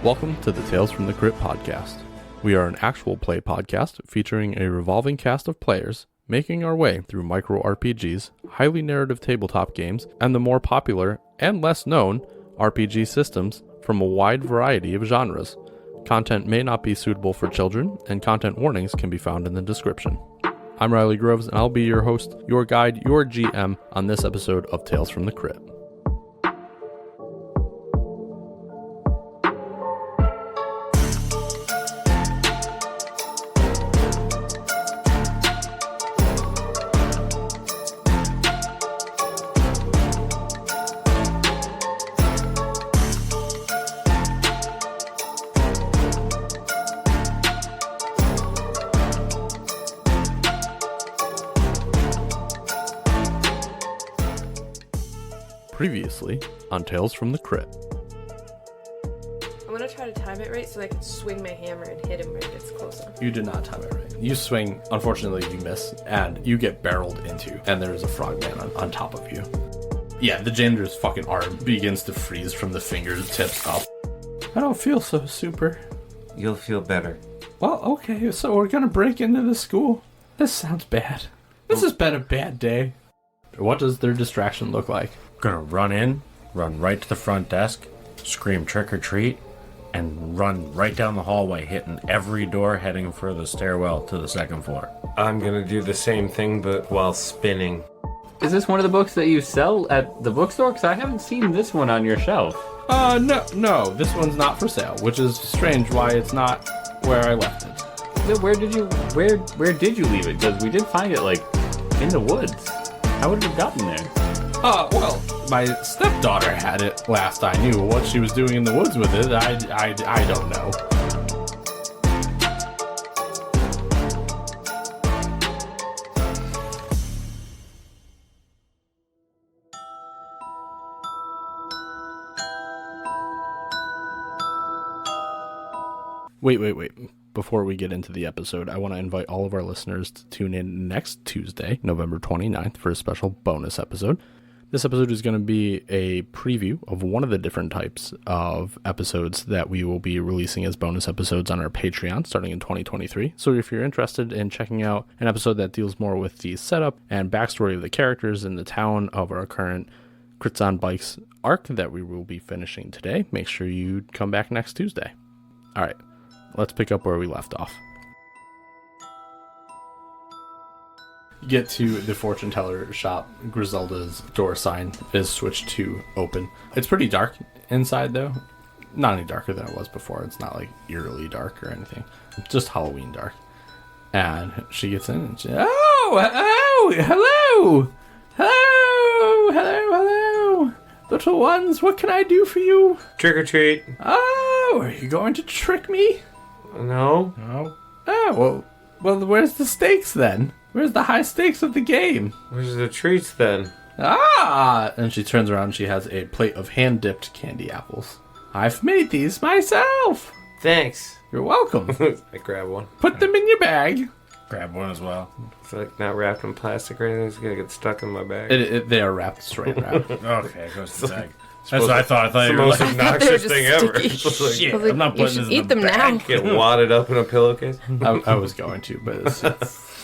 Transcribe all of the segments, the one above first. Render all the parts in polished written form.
Welcome to the Tales from the Crypt podcast. We are an actual play podcast featuring a revolving cast of players making our way through micro RPGs, highly narrative tabletop games, and the more popular and less known RPG systems from a wide variety of genres. Content may not be suitable for children, and content warnings can be found in the description. I'm Riley Groves, and I'll be your host, your guide, your GM on this episode of Tales from the Crypt. Previously on Tales from the Crypt. I'm gonna try to time it right so I can swing my hammer and hit him when it gets closer. You did not time it right. You swing, unfortunately you miss, and you get barreled into, and there is a frogman on top of you. Yeah, the janitor's fucking arm begins to freeze from the fingertips up. I don't feel so super. You'll feel better. Well, okay, so we're gonna break into the school. This sounds bad. This has been a bad day. What does their distraction look like? Gonna run in, run right to the front desk, scream trick or treat, and run right down the hallway, hitting every door heading for the stairwell to the second floor. I'm gonna do the same thing, but while spinning. Is this one of the books that you sell at the bookstore? Because I haven't seen this one on your shelf. No, this one's not for sale, which is strange why it's not where I left it. Where did you leave it? Because we did find it, like, in the woods. How would it have gotten there? Well, my stepdaughter had it last I knew. What she was doing in the woods with it, I don't know. Wait. Before we get into the episode, I want to invite all of our listeners to tune in next Tuesday, November 29th, for a special bonus episode. This episode is going to be a preview of one of the different types of episodes that we will be releasing as bonus episodes on our Patreon starting in 2023. So if you're interested in checking out an episode that deals more with the setup and backstory of the characters in the town of our current Crits on Bikes arc that we will be finishing today, make sure you come back next Tuesday. All right, let's pick up where we left off. Get to the fortune teller shop. Griselda's door sign is switched to open. It's pretty dark inside though. Not any darker than it was before. It's not like eerily dark or anything. It's just Halloween dark. And she gets in and she, hello. Little ones, what can I do for you? Trick or treat. Oh, are you going to trick me? No. Oh, well, where's the stakes then? Where's the high stakes of the game? Where's the treats then? And she turns around and she has a plate of hand-dipped candy apples. I've made these myself. Thanks. You're welcome. I grab one. Put them in your bag. Grab one as well. It's like not wrapped in plastic or anything. It's gonna get stuck in my bag. They are wrapped straight wrapped. Okay, it goes to the bag. That's what I thought. I thought It's you the were most like, obnoxious just thing ever. sticky. It's like, shit, Like, I'm not you putting should this eat in the them bag. now. get wadded up in a pillowcase. I was going to, but it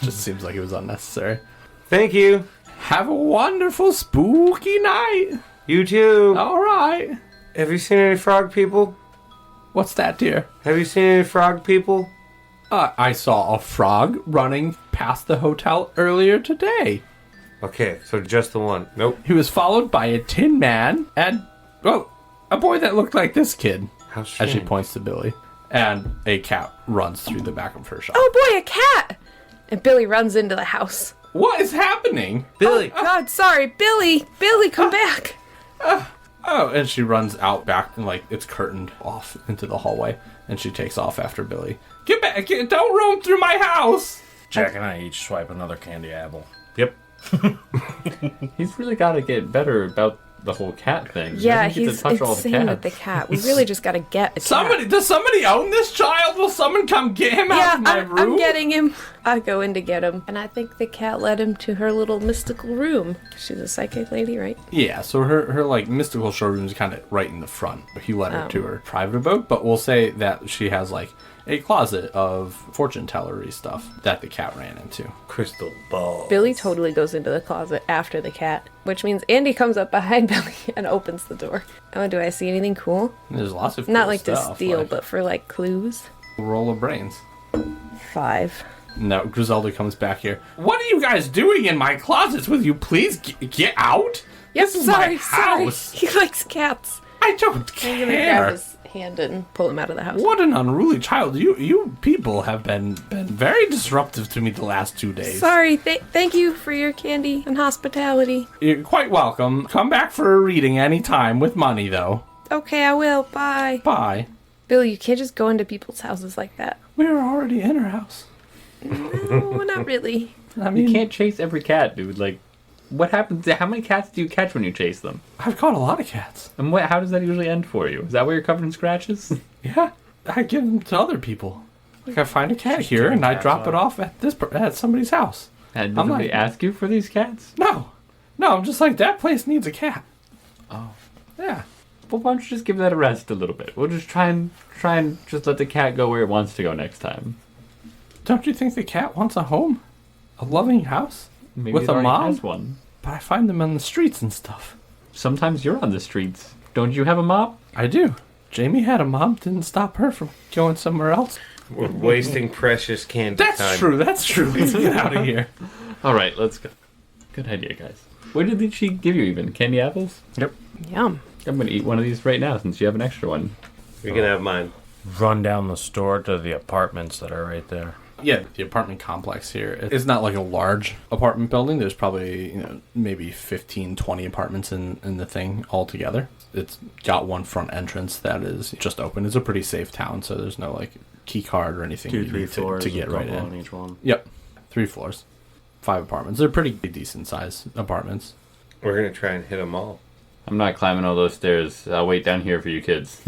just seems like it was unnecessary. Thank you. Have a wonderful spooky night. You too. All right. Have you seen any frog people? What's that, dear? Have you seen any frog people? I saw a frog running past the hotel earlier today. Okay, so just the one. Nope. He was followed by a tin man and, well, a boy that looked like this kid. How As strange. she points to Billy. And a cat runs through the back of her shop. Oh boy, a cat! And Billy runs into the house. What is happening? Billy. God, sorry, Billy! Billy, come back! Oh, and she runs out back and, like, it's curtained off into the hallway. And she takes off after Billy. Get back! Don't roam through my house! Jack and I each swipe another candy apple. Yep. He's really got to get better about the whole cat thing. Yeah, He doesn't get he's to touch all the insane cats. with the cat. We really just gotta get a cat. Does somebody own this child? Will someone come get him out Yeah, of my room? I'm getting him. I go in to get him, and I think the cat led him to her little mystical room. She's a psychic lady, right? Yeah, so her like mystical showroom is kind of right in the front. He led her to her private abode, but we'll say that she has like a closet of fortune tellery stuff that the cat ran into. Crystal ball. Billy totally goes into the closet after the cat, which means Andy comes up behind Billy and opens the door. Oh, do I see anything cool? There's lots of Not cool like stuff, to steal, like but for like clues. roll of brains. 5. No, Griselda comes back here. What are you guys doing in my closets? Will you please get out? Yep, This is sorry, my house. sorry. He likes cats. I don't I'm gonna grab care. his hand and pull him out of the house. What an unruly child. You people have been very disruptive to me the last 2 days. Sorry, thank you for your candy and hospitality. You're quite welcome. Come back for a reading anytime with money, though. Okay, I will. Bye. Bye. Billy, you can't just go into people's houses like that. We were already in her house. No, not really. I mean, You can't chase every cat, dude. Like, what happens? How many cats do you catch when you chase them? I've caught a lot of cats. And how does that usually end for you? Is that why you're covered in scratches? Yeah, I give them to other people. Like I find a cat here and I drop it off at somebody's house. And I'm did they like- ask you for these cats? No, I'm just like that place needs a cat. Oh. Yeah. Well, why don't you just give that a rest a little bit? We'll just try and just let the cat go where it wants to go next time. Don't you think the cat wants a home, a loving house, Maybe with it a already mom? has one. But I find them on the streets and stuff. Sometimes you're on the streets. Don't you have a mop? I do. Jamie had a mom. Didn't stop her from going somewhere else. We're wasting precious candy That's time. true. That's true. Let's get out of here. All right, let's go. Good idea, guys. What did she give you even? Candy apples? Yep. Yum. I'm going to eat one of these right now since you have an extra one. You can have mine. Run down the store to the apartments that are right there. Yeah, the apartment complex here. It's not like a large apartment building. There's probably, maybe 15, 20 apartments in the thing altogether. It's got one front entrance that is just open. It's a pretty safe town, so there's no, like, key card or anything you need to get right in. on each one. Yep. 3 floors. 5 apartments. They're pretty decent sized apartments. We're going to try and hit them all. I'm not climbing all those stairs. I'll wait down here for you kids.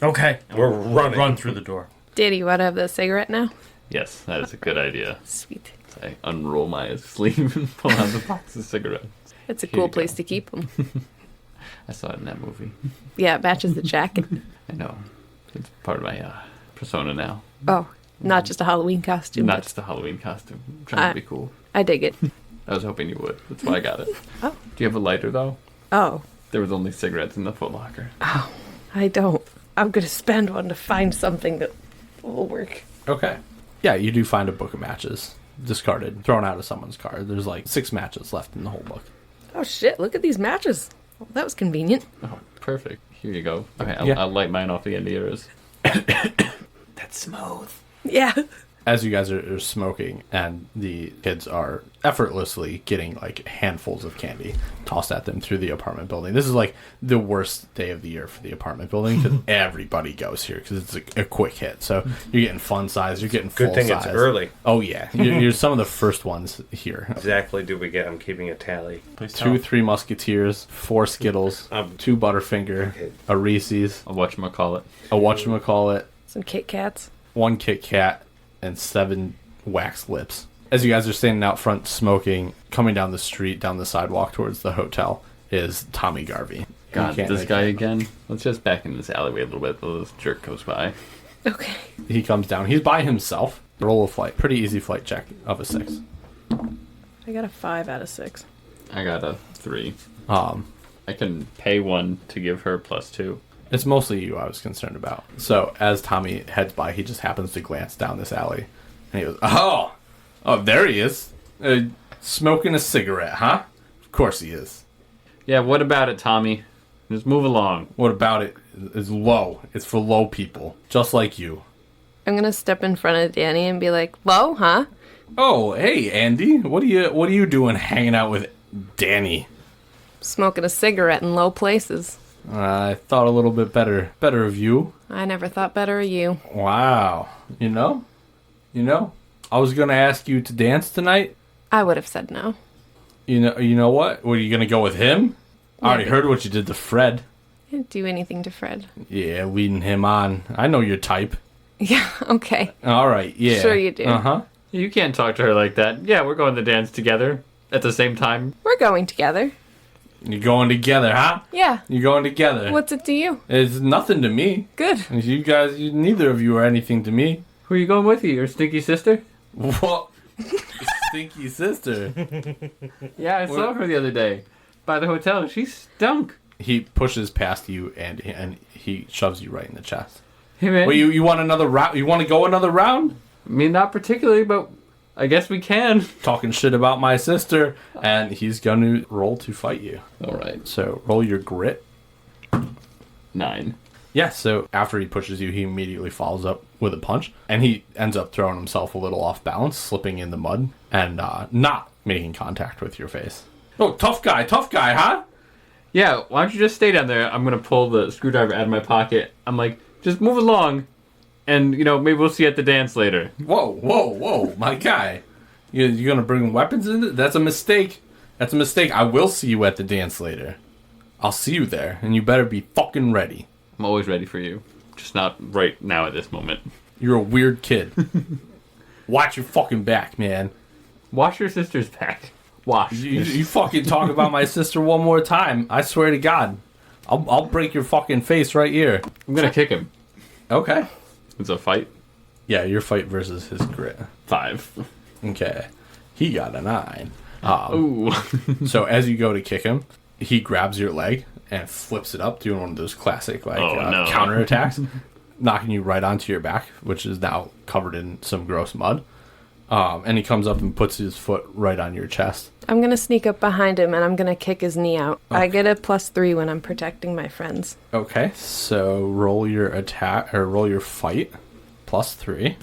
Okay. We're running. Run through the door. Daddy, you want to have the cigarette now? Yes, that is a good idea. Sweet. So I unroll my sleeve and pull out the box of cigarettes. It's a Here cool you place go. to keep them. I saw it in that movie. Yeah, it matches the jacket. I know. It's part of my persona now. Oh, not just a Halloween costume. Not but just a Halloween costume. I'm trying to be cool. I dig it. I was hoping you would. That's why I got it. Oh. Do you have a lighter, though? Oh, There was only cigarettes in the Foot Locker. I don't. I'm going to spend one to find something that will work. Okay. Yeah, you do find a book of matches. Discarded. Thrown out of someone's car. There's like 6 matches left in the whole book. Oh shit, look at these matches. Well, that was convenient. Oh, perfect. Here you go. Okay, Yeah. I'll light mine off the end of yours. That's smooth. Yeah. As you guys are smoking and the kids are effortlessly getting like handfuls of candy tossed at them through the apartment building. This is like the worst day of the year for the apartment building because everybody goes here because it's a quick hit. So you're getting fun size, you're getting full Good thing size. it's early. Oh yeah, you're some of the first ones here. Exactly do we get? I'm keeping a tally. Please 2 3 Musketeers, 4 Skittles, 2 Butterfinger, Okay. a Reese's, I'll whatchamacallit. a whatchamacallit, Some Kit Kats. 1 Kit Kat, and 7 wax lips. As you guys are standing out front smoking, coming down the street, down the sidewalk towards the hotel, is Tommy Garvey. God, You can't this make guy it. again. Let's just back in this alleyway a little bit while this jerk goes by. Okay. He comes down. He's by himself. Roll a flight. Pretty easy flight check of a 6. I got a 5 out of 6. I got a 3. I can pay 1 to give her +2. It's mostly you I was concerned about. So as Tommy heads by, he just happens to glance down this alley. And he goes, oh, there he is. Smoking a cigarette, huh? Of course he is. Yeah, what about it, Tommy? Just move along. What about it? It's low. It's for low people, just like you. I'm going to step in front of Danny and be like, "Low, huh?" Oh, hey, Andy. What are you doing hanging out with Danny? Smoking a cigarette in low places. I thought a little bit better of you. I never thought better of you. Wow. You know, I was going to ask you to dance tonight. I would have said no. You know what? Were you going to go with him? I already Maybe. heard what you did to Fred. I didn't do anything to Fred. Yeah, leading him on. I know your type. Yeah, okay. All right, yeah. Sure you do. Uh-huh. You can't talk to her like that. Yeah, we're going to dance together at the same time. We're going together. You going together, huh? Yeah. You going together? What's it to you? It's nothing to me. Good. You guys, neither of you are anything to me. Who are you going with? Your stinky sister? What? Stinky sister. Yeah, I saw her the other day by the hotel. She stunk. He pushes past you and he shoves you right in the chest. Hey, man. Well, you want another round? You want to go another round? I mean, not particularly, but I guess we can. Talking shit about my sister, and he's going to roll to fight you. All right. So roll your grit. 9. Yeah, so after he pushes you, he immediately follows up with a punch, and he ends up throwing himself a little off balance, slipping in the mud, and not making contact with your face. Oh, tough guy, huh? Yeah, why don't you just stay down there? I'm going to pull the screwdriver out of my pocket. I'm like, just move along, and, maybe we'll see you at the dance later. Whoa, my guy. You're going to bring weapons in? That's a mistake. I will see you at the dance later. I'll see you there, and you better be fucking ready. I'm always ready for you. Just not right now at this moment. You're a weird kid. Watch your fucking back, man. Wash your sister's back. Wash. You fucking talk about my sister one more time, I swear to God, I'll break your fucking face right here. I'm going to kick him. Okay. It's a fight. Yeah, your fight versus his grit. 5. Okay. He got a 9. Ooh. So as you go to kick him, he grabs your leg and flips it up, doing one of those classic counterattacks, knocking you right onto your back, which is now covered in some gross mud. And he comes up and puts his foot right on your chest. I'm going to sneak up behind him and I'm going to kick his knee out. Okay. I get a +3 when I'm protecting my friends. Okay, so roll your attack, or roll your fight, +3,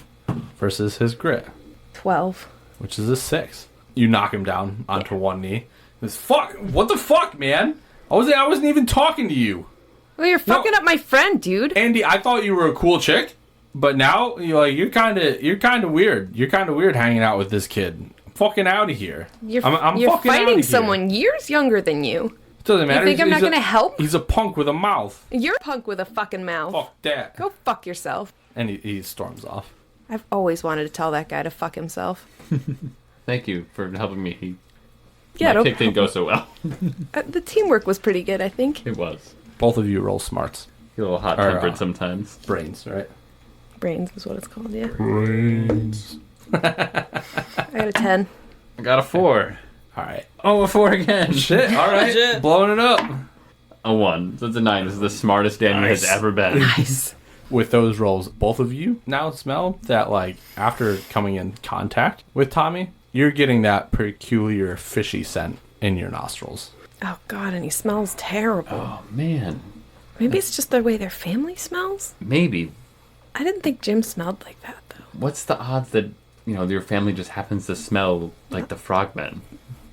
versus his grit, 12. which is a 6. You knock him down onto one knee. What the fuck, man? I wasn't even talking to you. Well, you're fucking up my friend, dude. Andy, I thought you were a cool chick, but now you're kind of weird. You're kind of weird hanging out with this kid. I'm fucking out of here. You're fucking outta fighting here. someone years younger than you. Doesn't matter. You think I'm not going to help? He's a punk with a mouth. You're a punk with a fucking mouth. Fuck that. Go fuck yourself. And he storms off. I've always wanted to tell that guy to fuck himself. Thank you for helping me. Yeah, My kick didn't go so well. the teamwork was pretty good, I think. It was. Both of you roll smarts. You're a little hot-tempered sometimes. Brains, right? Brains is what it's called, yeah. Brains. I got a 10. I got a 4. All right. Oh, a 4 again. Shit. All right. Blowing it up. A 1. So it's a 9. This is the smartest Daniel has ever been. Nice. With those rolls, both of you now smell that, after coming in contact with Tommy, you're getting that peculiar fishy scent in your nostrils. Oh, God, and he smells terrible. Oh, man. Maybe it's just the way their family smells? Maybe. I didn't think Jim smelled like that, though. What's the odds that, your family just happens to smell like the frogmen?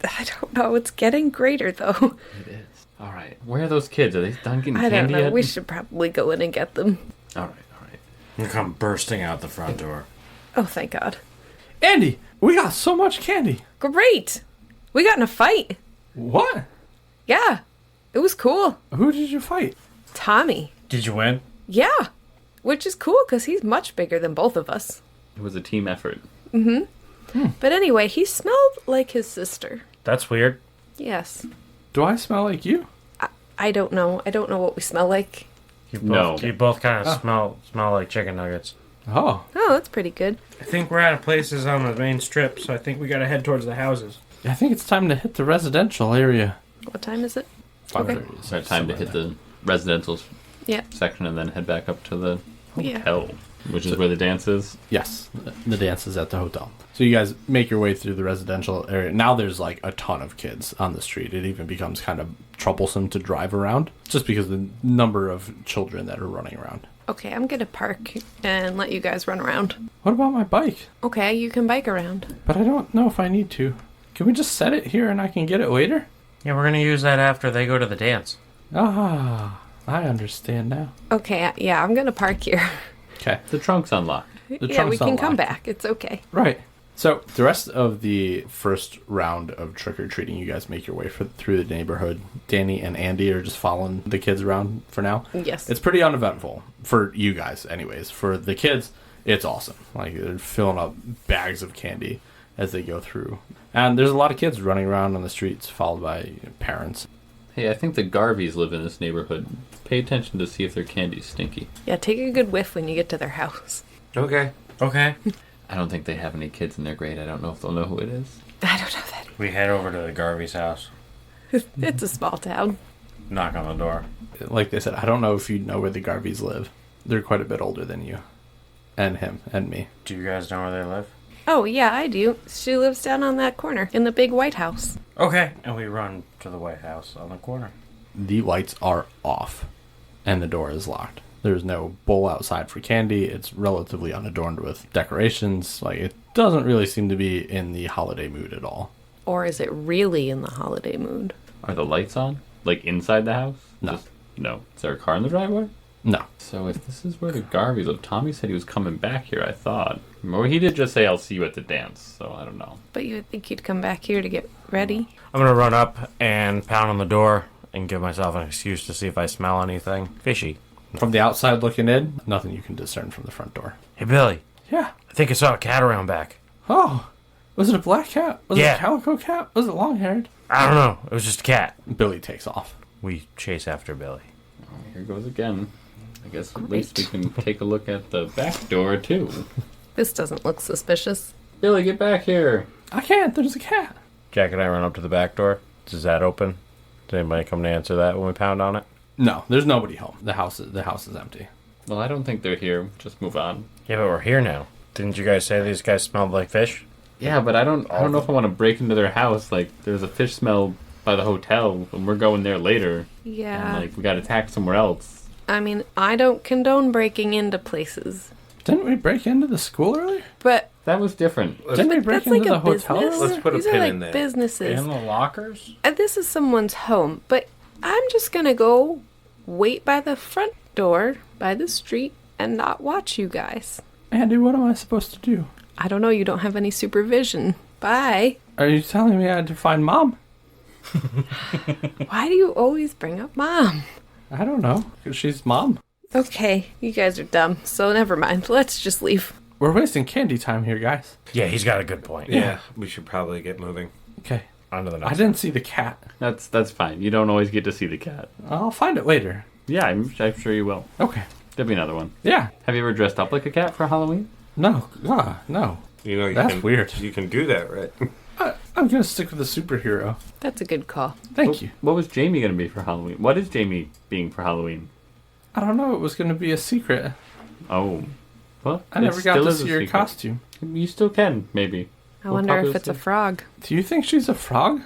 I don't know. It's getting greater, though. It is. All right. Where are those kids? Are they done getting I don't candy know. yet? We should probably go in and get them. All right. You come bursting out the front door. Oh, thank God. Andy, we got so much candy. Great! We got in a fight. What? Yeah. It was cool. Who did you fight? Tommy. Did you win? Yeah. Which is cool, because he's much bigger than both of us. It was a team effort. But anyway, he smelled like his sister. That's weird. Yes. Do I smell like you? I don't know. I don't know what we smell like. You No. both kind of smell like chicken nuggets. Oh. Oh, that's pretty good. I think we're out of places on the main strip, so I think we gotta head towards the houses. I think it's time to hit the residential area. What time is it? 5:30. It's our time to hit the residential Yeah. section and then head back up to the Yeah. hotel, which is where the dance is. Yes, the dance is at the hotel. So you guys make your way through the residential area. Now there's a ton of kids on the street. It even becomes kind of troublesome to drive around just because of the number of children that are running around. Okay, I'm gonna park and let you guys run around. What about my bike? Okay, you can bike around. But I don't know if I need to. Can we just set it here and I can get it later? Yeah, we're gonna use that after they go to the dance. Ah, I understand now. Okay, yeah, I'm gonna park here. Okay. The trunk's unlocked. The yeah, trunk's we can come unlocked. back. It's okay. Right. So the rest of the first round of trick-or-treating, you guys make your way through the neighborhood. Danny and Andy are just following the kids around for now. Yes. It's pretty uneventful for you guys anyways. For the kids, It's awesome. Like, they're filling up bags of candy as they go through. And there's a lot of kids running around on the streets, followed by parents. Hey, I think the Garveys live in this neighborhood. Pay attention to see if their candy's stinky. Yeah, take a good whiff when you get to their house. Okay. Okay. I don't think they have any kids in their grade. I don't know if they'll know who it is. I don't know that. We head over to the Garvey's house. It's a small town. Knock on the door. Like they said, I don't know if you know where the Garveys live. They're quite a bit older than you. And him, and me. Do you guys know where they live? Oh, yeah, I do. She lives down on that corner in the big White House. Okay. And we run to the White House on the corner. The lights are off, and the door is locked. There's no bowl outside for candy. It's relatively unadorned with decorations. Like, it doesn't really seem to be in the holiday mood at all. Or is it really in the holiday mood? Are the lights on? Like inside the house? No. No. Is there a car in the driveway? No. So if this is where the Garveys live, Tommy said he was coming back here, I thought. Or he did just say, I'll see you at the dance, so I don't know. But you would think he'd come back here to get ready. I'm going to run up and pound on the door and give myself an excuse to see if I smell anything fishy. From the outside looking in, nothing you can discern from the front door. Hey, Billy. Yeah. I think I saw a cat around back. Oh, was it a black cat? Was it Yeah. a calico cat? Was it long-haired? I don't know. It was just a cat. Billy takes off. We chase after Billy. Here goes again. I guess at least we Great. can take a look at the back door, too. This doesn't look suspicious. Billy, get back here. I can't. There's a cat. Jack and I run up to the back door. Does that open? Did anybody come to answer that when we pound on it? No, there's nobody home. The house is empty. Well, I don't think they're here. Just move on. Yeah, but we're here now. Didn't you guys say these guys smelled like fish? Yeah, but I don't know if I want to break into their house. Like, there's a fish smell by the hotel, and we're going there later. Yeah. And, like, we got attacked somewhere else. I mean, I don't condone breaking into places. Didn't we break into the school earlier? But That was different. Didn't we break that's like into the a hotel business. earlier? Let's put a These pin are like in that. businesses. In the lockers? And this is someone's home, but I'm just gonna go wait by the front door, by the street, and not watch you guys. Andy, what am I supposed to do? I don't know, you don't have any supervision. Bye. Are you telling me I had to find Mom? Why do you always bring up Mom? I don't know. 'Cause she's Mom. Okay, you guys are dumb, so never mind. Let's just leave. We're wasting candy time here, guys. Yeah, he's got a good point. Yeah, we should probably get moving. Okay. On to the next I didn't see the cat. That's fine. You don't always get to see the cat. I'll find it later. Yeah, I'm sure you will. Okay. There'll be another one. Yeah. Have you ever dressed up like a cat for Halloween? No. No. You know, That's weird. You can do that, right? I'm going to stick with the superhero. That's a good call. Thank you. What was Jamie going to be for Halloween? What is Jamie being for Halloween? I don't know. It was going to be a secret. Oh. Well, I never it got still to is a see your secret. costume. You still can, maybe. I We'll wonder if probably it's a see. frog. Do you think she's a frog?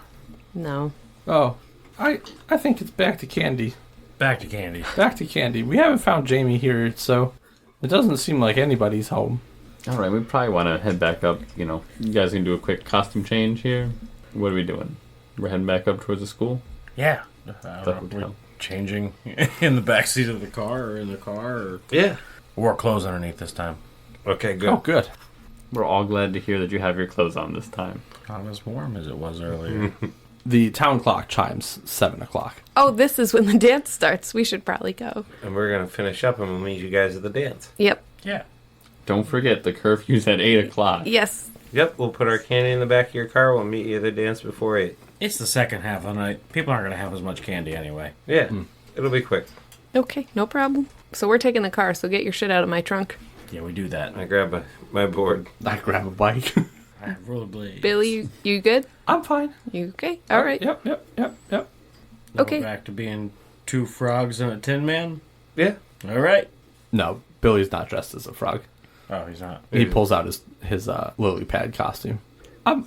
No. Oh. I think it's back to candy. Back to candy. Back to candy. We haven't found Jamie here, so it doesn't seem like anybody's home. All right, we probably want to head back up. You know, you guys can do a quick costume change here. What are we doing? We're heading back up towards the school? Yeah. The We're hotel. changing in the back seat of the car or in the car. Or... Yeah. Wore clothes underneath this time. Okay, good. Oh, good. We're all glad to hear that you have your clothes on this time. Not as warm as it was earlier. The town clock chimes 7 o'clock. Oh, this is when the dance starts. We should probably go. And we're going to finish up and we'll meet you guys at the dance. Yep. Yeah. Don't forget, the curfew's at 8 o'clock. Yes. Yep, we'll put our candy in the back of your car. We'll meet you at the dance before 8. It's the second half of the night. People aren't going to have as much candy anyway. Yeah, it'll be quick. Okay, no problem. So we're taking the car, so get your shit out of my trunk. Yeah, we do that. I grab my board. I grab a bike. I have rollerblades. Billy, you good? I'm fine. You okay? All right. Yep. Now Okay. We're back to being 2 frogs and a tin man. Yeah. All right. No, Billy's not dressed as a frog. Oh, he's not. He pulls out his lily pad costume. I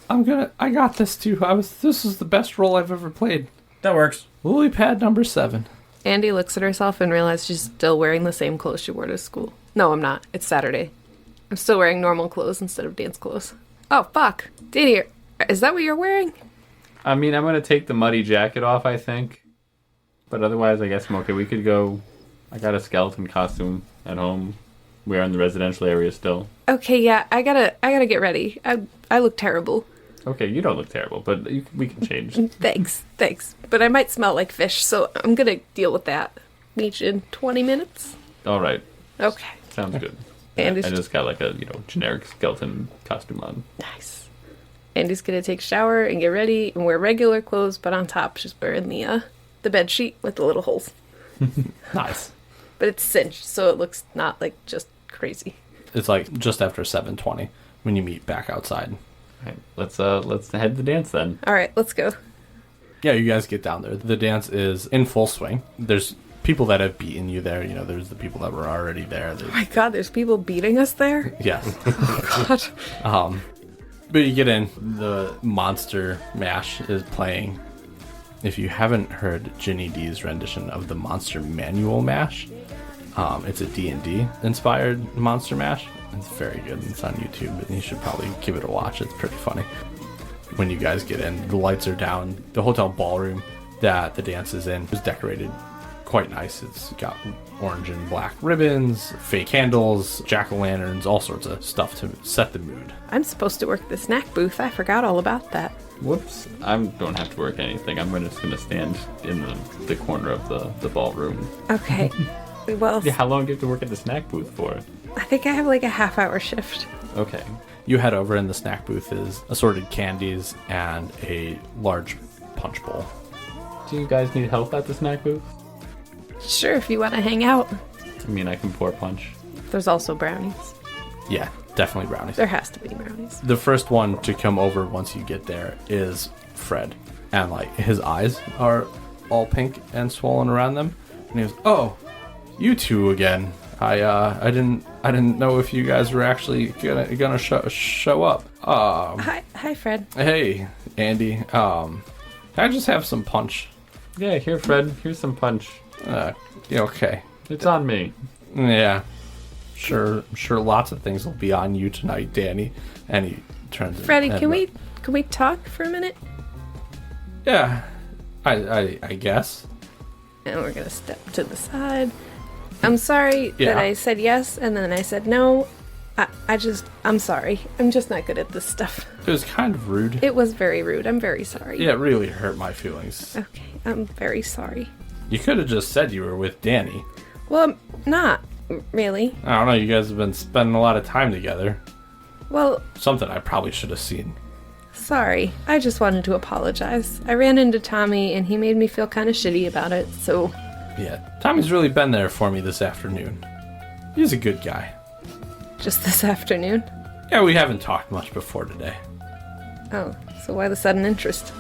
got this too. This is the best role I've ever played. That works. Lily pad number 7. Andy looks at herself and realizes she's still wearing the same clothes she wore to school. No, I'm not. It's Saturday. I'm still wearing normal clothes instead of dance clothes. Oh, fuck. Danny, is that what you're wearing? I mean, I'm going to take the muddy jacket off, I think. But otherwise, I guess I'm okay. We could go... I got a skeleton costume at home. We're in the residential area still. Okay, yeah, I gotta get ready. I look terrible. Okay, you don't look terrible, but we can change. Thanks. But I might smell like fish, so I'm gonna deal with that. Meet you in 20 minutes? All right. Okay. Sounds good. Andy's I just got like a generic skeleton costume on. nice. Andy's gonna take a shower and get ready and wear regular clothes, but on top she's wearing the bed sheet with the little holes. Nice. But it's cinched, so it looks not like just crazy. It's like just after 7:20 when you meet back outside. All right, let's head to the dance then. All right, let's go. Yeah, you guys get down there. The dance is in full swing. There's people that have beaten you there. There's the people that were already there. Oh my god, there's people beating us there? Yes. God. But you get in. The Monster Mash is playing. If you haven't heard Ginny D's rendition of the Monster Manual Mash, it's a D&D inspired Monster Mash. It's very good. It's on YouTube, and you should probably give it a watch. It's pretty funny. When you guys get in, the lights are down. The hotel ballroom that the dance is in is decorated quite nice. It's got orange and black ribbons, fake candles, jack-o'-lanterns, all sorts of stuff to set the mood. I'm supposed to work the snack booth. I forgot all about that. Whoops. I don't have to work anything. I'm just going to stand in the corner of the ballroom. Okay. Well, Yeah, how long do you have to work at the snack booth for? I think I have like a half-hour shift. Okay. You head over, and the snack booth is assorted candies and a large punch bowl. Do you guys need help at the snack booth? Sure, if you want to hang out. I mean, I can pour punch. There's also brownies. Yeah, definitely brownies. There has to be brownies. The first one to come over once you get there is Fred. And like his eyes are all pink and swollen around them. And he goes, "Oh, you two again. I didn't know if you guys were actually gonna show up. Hi, Fred. Hey, Andy. Can I just have some punch? Yeah, here, Fred. Here's some punch. Yeah, okay. It's on me. Yeah. Sure lots of things will be on you tonight, Danny." And he turns Freddie, and- can we talk for a minute? Yeah. I guess. And we're gonna step to the side. I'm sorry Yeah. that I said yes and then I said no. I'm sorry. I'm just not good at this stuff. It was kind of rude. It was very rude. I'm very sorry. Yeah, it really hurt my feelings. Okay, I'm very sorry. You could have just said you were with Danny. Well, I'm not really. I don't know, you guys have been spending a lot of time together. Well, Something I probably should have seen. sorry. I just wanted to apologize. I ran into Tommy and he made me feel kind of shitty about it, so... Yeah, Tommy's really been there for me this afternoon. He's a good guy. Just this afternoon? Yeah, we haven't talked much before today. Oh, so why the sudden interest?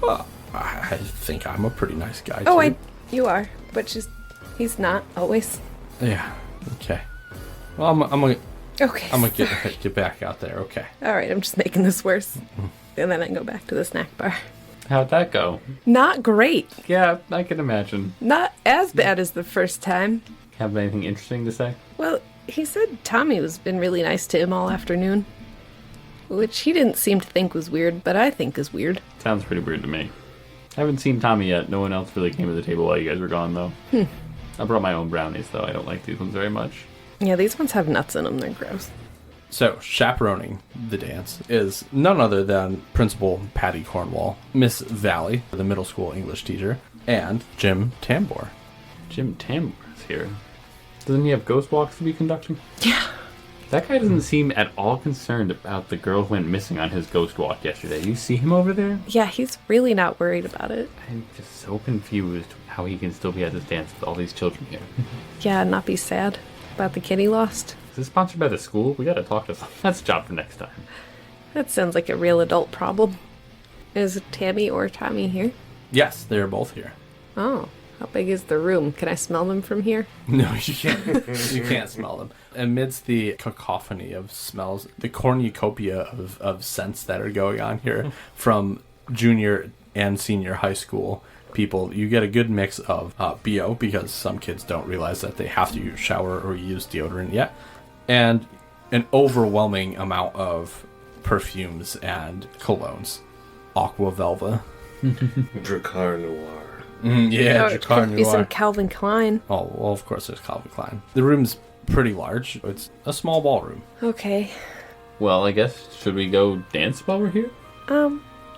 Well, I think I'm a pretty nice guy, Oh, too. you are, but he's not, always. Yeah, okay. Well, I'm gonna Okay. get back out there, okay. Alright, I'm just making this worse. And then I can go back to the snack bar. How'd that go? Not great. Yeah, I can imagine. Not as bad as the first time. Have anything interesting to say? Well, he said Tommy was been really nice to him all afternoon. Which he didn't seem to think was weird, but I think is weird. Sounds pretty weird to me. I haven't seen Tommy yet. No one else really came to the table while you guys were gone, though. I brought my own brownies, though. I don't like these ones very much. Yeah, these ones have nuts in them. They're gross. So, chaperoning the dance is none other than Principal Patty Cornwall, Miss Valley, the middle school English teacher, and Jim Tambor. Jim Tambor is here. Doesn't he have ghost walks to be conducting? Yeah. That guy doesn't seem at all concerned about the girl who went missing on his ghost walk yesterday. You see him over there? Yeah, he's really not worried about it. I'm just so confused how he can still be at this dance with all these children here. Yeah, not be sad about the kid he lost. Is this sponsored by the school? We gotta talk to someone. That's a job for next time. That sounds like a real adult problem. Is Tammy or Tommy here? Yes, they're both here. Oh, how big is the room? Can I smell them from here? No, you can't. You can't smell them. Amidst the cacophony of smells, the cornucopia of scents that are going on here from junior and senior high school people, you get a good mix of BO, because some kids don't realize that they have to shower or use deodorant yet, and an overwhelming amount of perfumes and colognes. Aqua Velva. Dracar Noir. Yeah, it Dracar could be some Noir. Calvin Klein. Oh, well, of course there's Calvin Klein. The room's pretty large. It's a small ballroom. Okay. Well, I guess, should we go dance while we're here?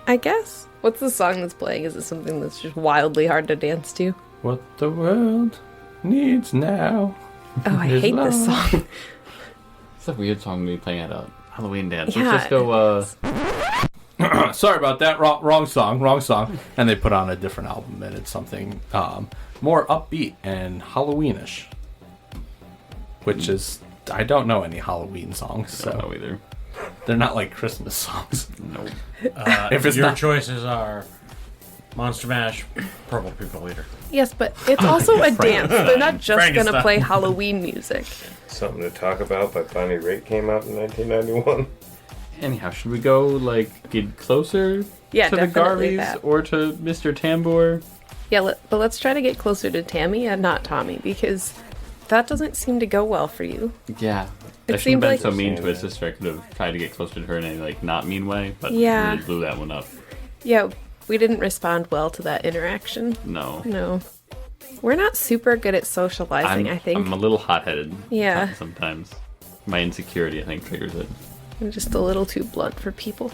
I guess. What's the song that's playing? Is it something that's just wildly hard to dance to? What the world needs now. Oh, I is hate this love. song. It's a weird song to be playing at a Halloween dance. Yeah, Let's just go, Sorry about that. Wrong song. And they put on a different album, and it's something more upbeat and Halloweenish. Which is, I don't know any Halloween songs, I don't so know either. they're not like Christmas songs. Nope. If it's Your not- choices are Monster Mash, Purple People Eater. Yes, but it's also a dance. They're not just going to Frankenstein. play Halloween music. Something to Talk About by Bonnie Raitt came out in 1991. Anyhow, should we go, like, get closer Yeah, to the definitely Garveys that. or to Mr. Tambor? Yeah, but let's try to get closer to Tammy and not Tommy, because that doesn't seem to go well for you. Yeah. It I shouldn't seemed have been like- so mean to his sister. I could have tried to get closer to her in a, like, not mean way, but Yeah. really blew that one up. Yeah, we didn't respond well to that interaction. No. No. We're not super good at socializing, I think. I'm a little hot-headed. Yeah. Sometimes. My insecurity, I think, triggers it. I'm just a little too blunt for people.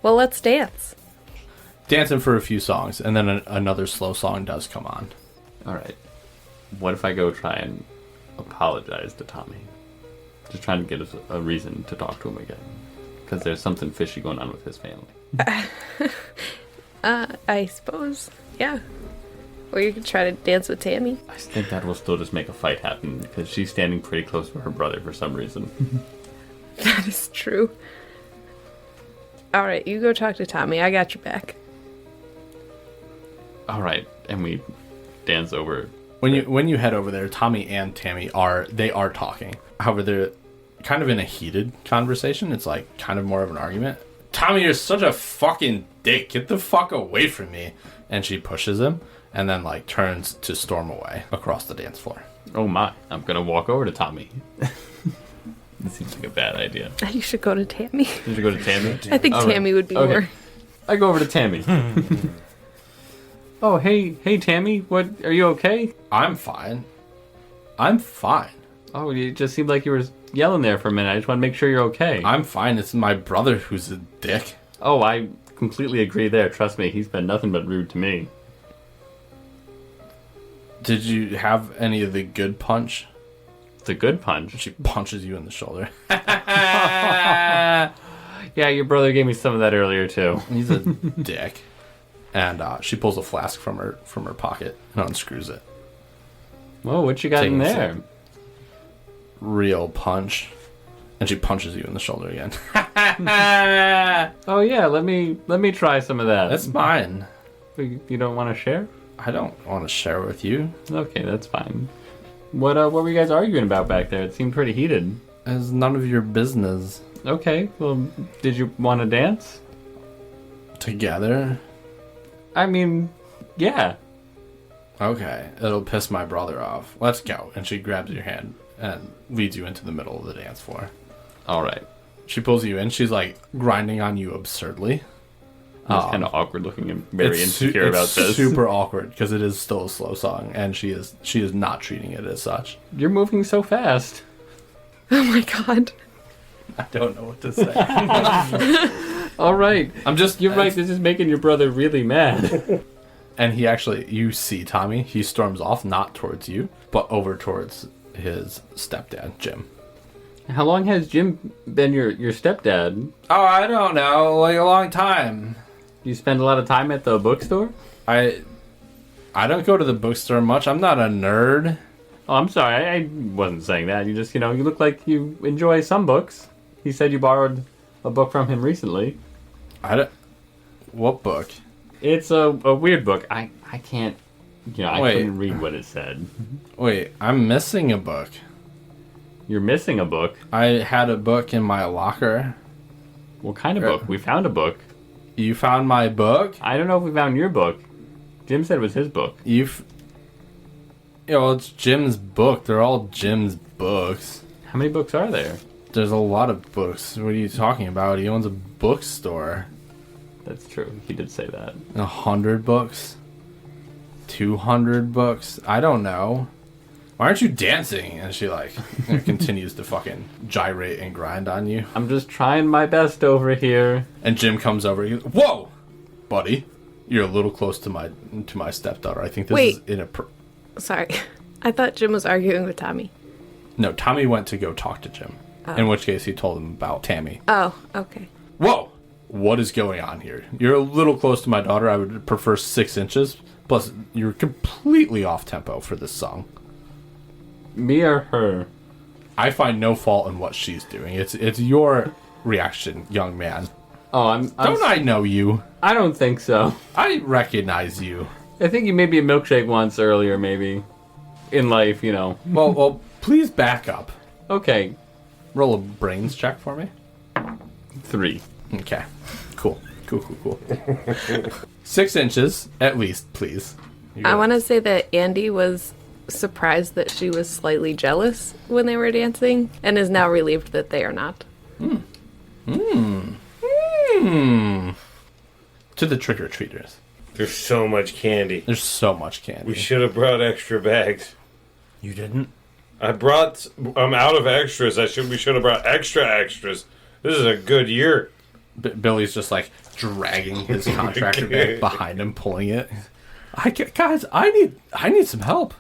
Well, let's dance. Dancing for a few songs, and then another slow song does come on. All right. What if I go try and apologize to Tommy? Just trying to get us a reason to talk to him again. Because there's something fishy going on with his family. I suppose. Yeah. Or you could try to dance with Tammy. I think that will still just make a fight happen because she's standing pretty close to her brother for some reason. That is true. Alright, you go talk to Tommy. I got your back. All right, and we dance over. When you head over there, Tommy and Tammy are talking. However, they're kind of in a heated conversation. It's like kind of more of an argument. Tommy, you're such a fucking dick. Get the fuck away from me. And she pushes him and then like turns to storm away across the dance floor. Oh my, I'm gonna walk over to Tommy. This seems like a bad idea. You should go to Tammy. Did you go to Tammy? I think All right. Tammy would be Okay. more. I go over to Tammy. Oh, hey, Tammy, what? Are you okay? I'm fine. Oh, you just seemed like you were yelling there for a minute. I just want to make sure you're okay. I'm fine. It's my brother who's a dick. Oh, I completely agree there. Trust me, he's been nothing but rude to me. Did you have any of the good punch? It's a good punch. She punches you in the shoulder. Yeah, your brother gave me some of that earlier too. He's a dick. And she pulls a flask from her pocket and unscrews it. Whoa, what you got Taking in a there? sip. Real punch. And she punches you in the shoulder again. Oh yeah, let me try some of that. That's mine. You don't want to share? I don't want to share with you. Okay, that's fine. What were you guys arguing about back there? It seemed pretty heated. It's none of your business. Okay, well, did you want to dance? Together? I mean, yeah. Okay, it'll piss my brother off. Let's go. And she grabs your hand and leads you into the middle of the dance floor. All right. She pulls you in. She's like grinding on you absurdly. It's kind of awkward looking and very insecure about it's this. super awkward because it is still a slow song, and she is not treating it as such. You're moving so fast. Oh my god. I don't know what to say. All right. You're right. It's- This is making your brother really mad. And you see Tommy. He storms off, not towards you, but over towards his stepdad, Jim. How long has Jim been your stepdad? Oh, I don't know, like a long time. You spend a lot of time at the bookstore? I don't go to the bookstore much. I'm not a nerd. Oh, I'm sorry. I wasn't saying that. You just, you look like you enjoy some books. He said you borrowed a book from him recently. What book? It's a weird book. I can't, I Wait. couldn't read what it said. Wait, I'm missing a book. You're missing a book. I had a book in my locker. What kind of book? We found a book. You found my book? I don't know if we found your book. Jim said it was his book. It's Jim's book. They're all Jim's books. How many books are there? There's a lot of books. What are you talking about? He owns a bookstore. That's true. He did say that. 100 books? 200 books? I don't know. Why aren't you dancing? And she continues to fucking gyrate and grind on you. I'm just trying my best over here. And Jim comes over. He goes, "Whoa, buddy, you're a little close to my stepdaughter. I think this Wait. is inappropriate." Sorry. I thought Jim was arguing with Tommy. No, Tommy went to go talk to Jim. In which case, he told him about Tammy. Oh, okay. Whoa! What is going on here? You're a little close to my daughter. I would prefer 6 inches. Plus, you're completely off tempo for this song. Me or her? I find no fault in what she's doing. It's your reaction, young man. Oh, Don't I know you? I don't think so. I recognize you. I think you made me a milkshake once earlier, maybe. In life, you know. Well, please back up. Okay. Roll a brains check for me. 3. Okay. Cool. 6 inches, at least, please. I want to say that Andy was surprised that she was slightly jealous when they were dancing and is now relieved that they are not. To the trick-or-treaters. There's so much candy. There's so much candy. We should have brought extra bags. You didn't? I'm out of extras. We should have brought extras. This is a good year. Billy's just like dragging his contractor bag behind him, pulling it. Guys, I need some help.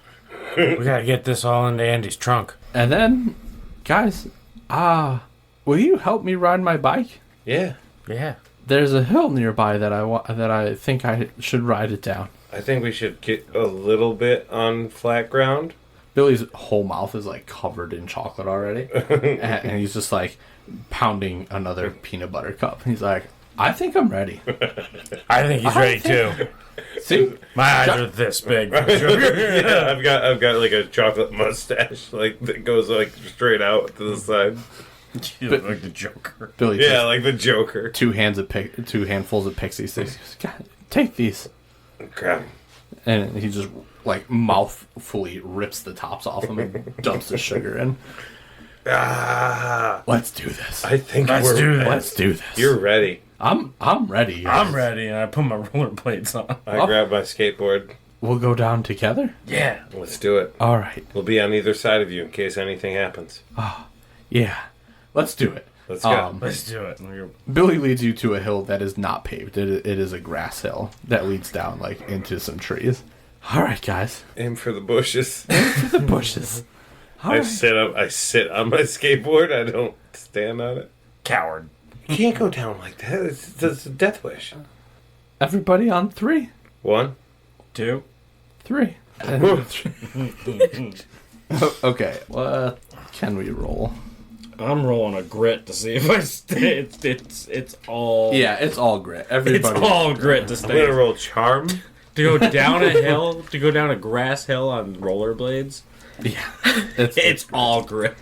We gotta get this all into Andy's trunk. And then, guys, will you help me ride my bike? Yeah. Yeah. There's a hill nearby that I think I should ride it down. I think we should get a little bit on flat ground. Billy's whole mouth is like covered in chocolate already, and he's just like pounding another peanut butter cup. He's like, I think I'm ready. I think he's ready too. See, My eyes are this big. Yeah, I've got like a chocolate mustache like that goes like straight out to the side. You look like the Joker. Billy, Yeah, takes like the Joker. 2 handfuls of pixie sticks. He goes, God, take these, Crap. and he just like mouthfully rips the tops off them and dumps the sugar in. Let's do this. I think Let's do this. Let's do this. You're ready. I'm ready. I'm ready, and I put my rollerblades on. I grab my skateboard. We'll go down together. Yeah. Let's do it. All right. We'll be on either side of you in case anything happens. Yeah. Let's do it. Let's go. Let's do it. Billy leads you to a hill that is not paved. It is a grass hill that leads down like into some trees. All right, guys. Aim for the bushes. The bushes. All I right. sit on my skateboard. I don't stand on it. Coward. You can't go down like that. It's a death wish. Everybody on 3. 1. 2. 3. Okay. What can we roll? I'm rolling a grit to see if I stay. It's all. Yeah, it's all grit. It's Everybody. all grit to I'm stay. gonna roll charm. To go down a hill, to go down a grass hill on rollerblades. Yeah. It's It's all grit.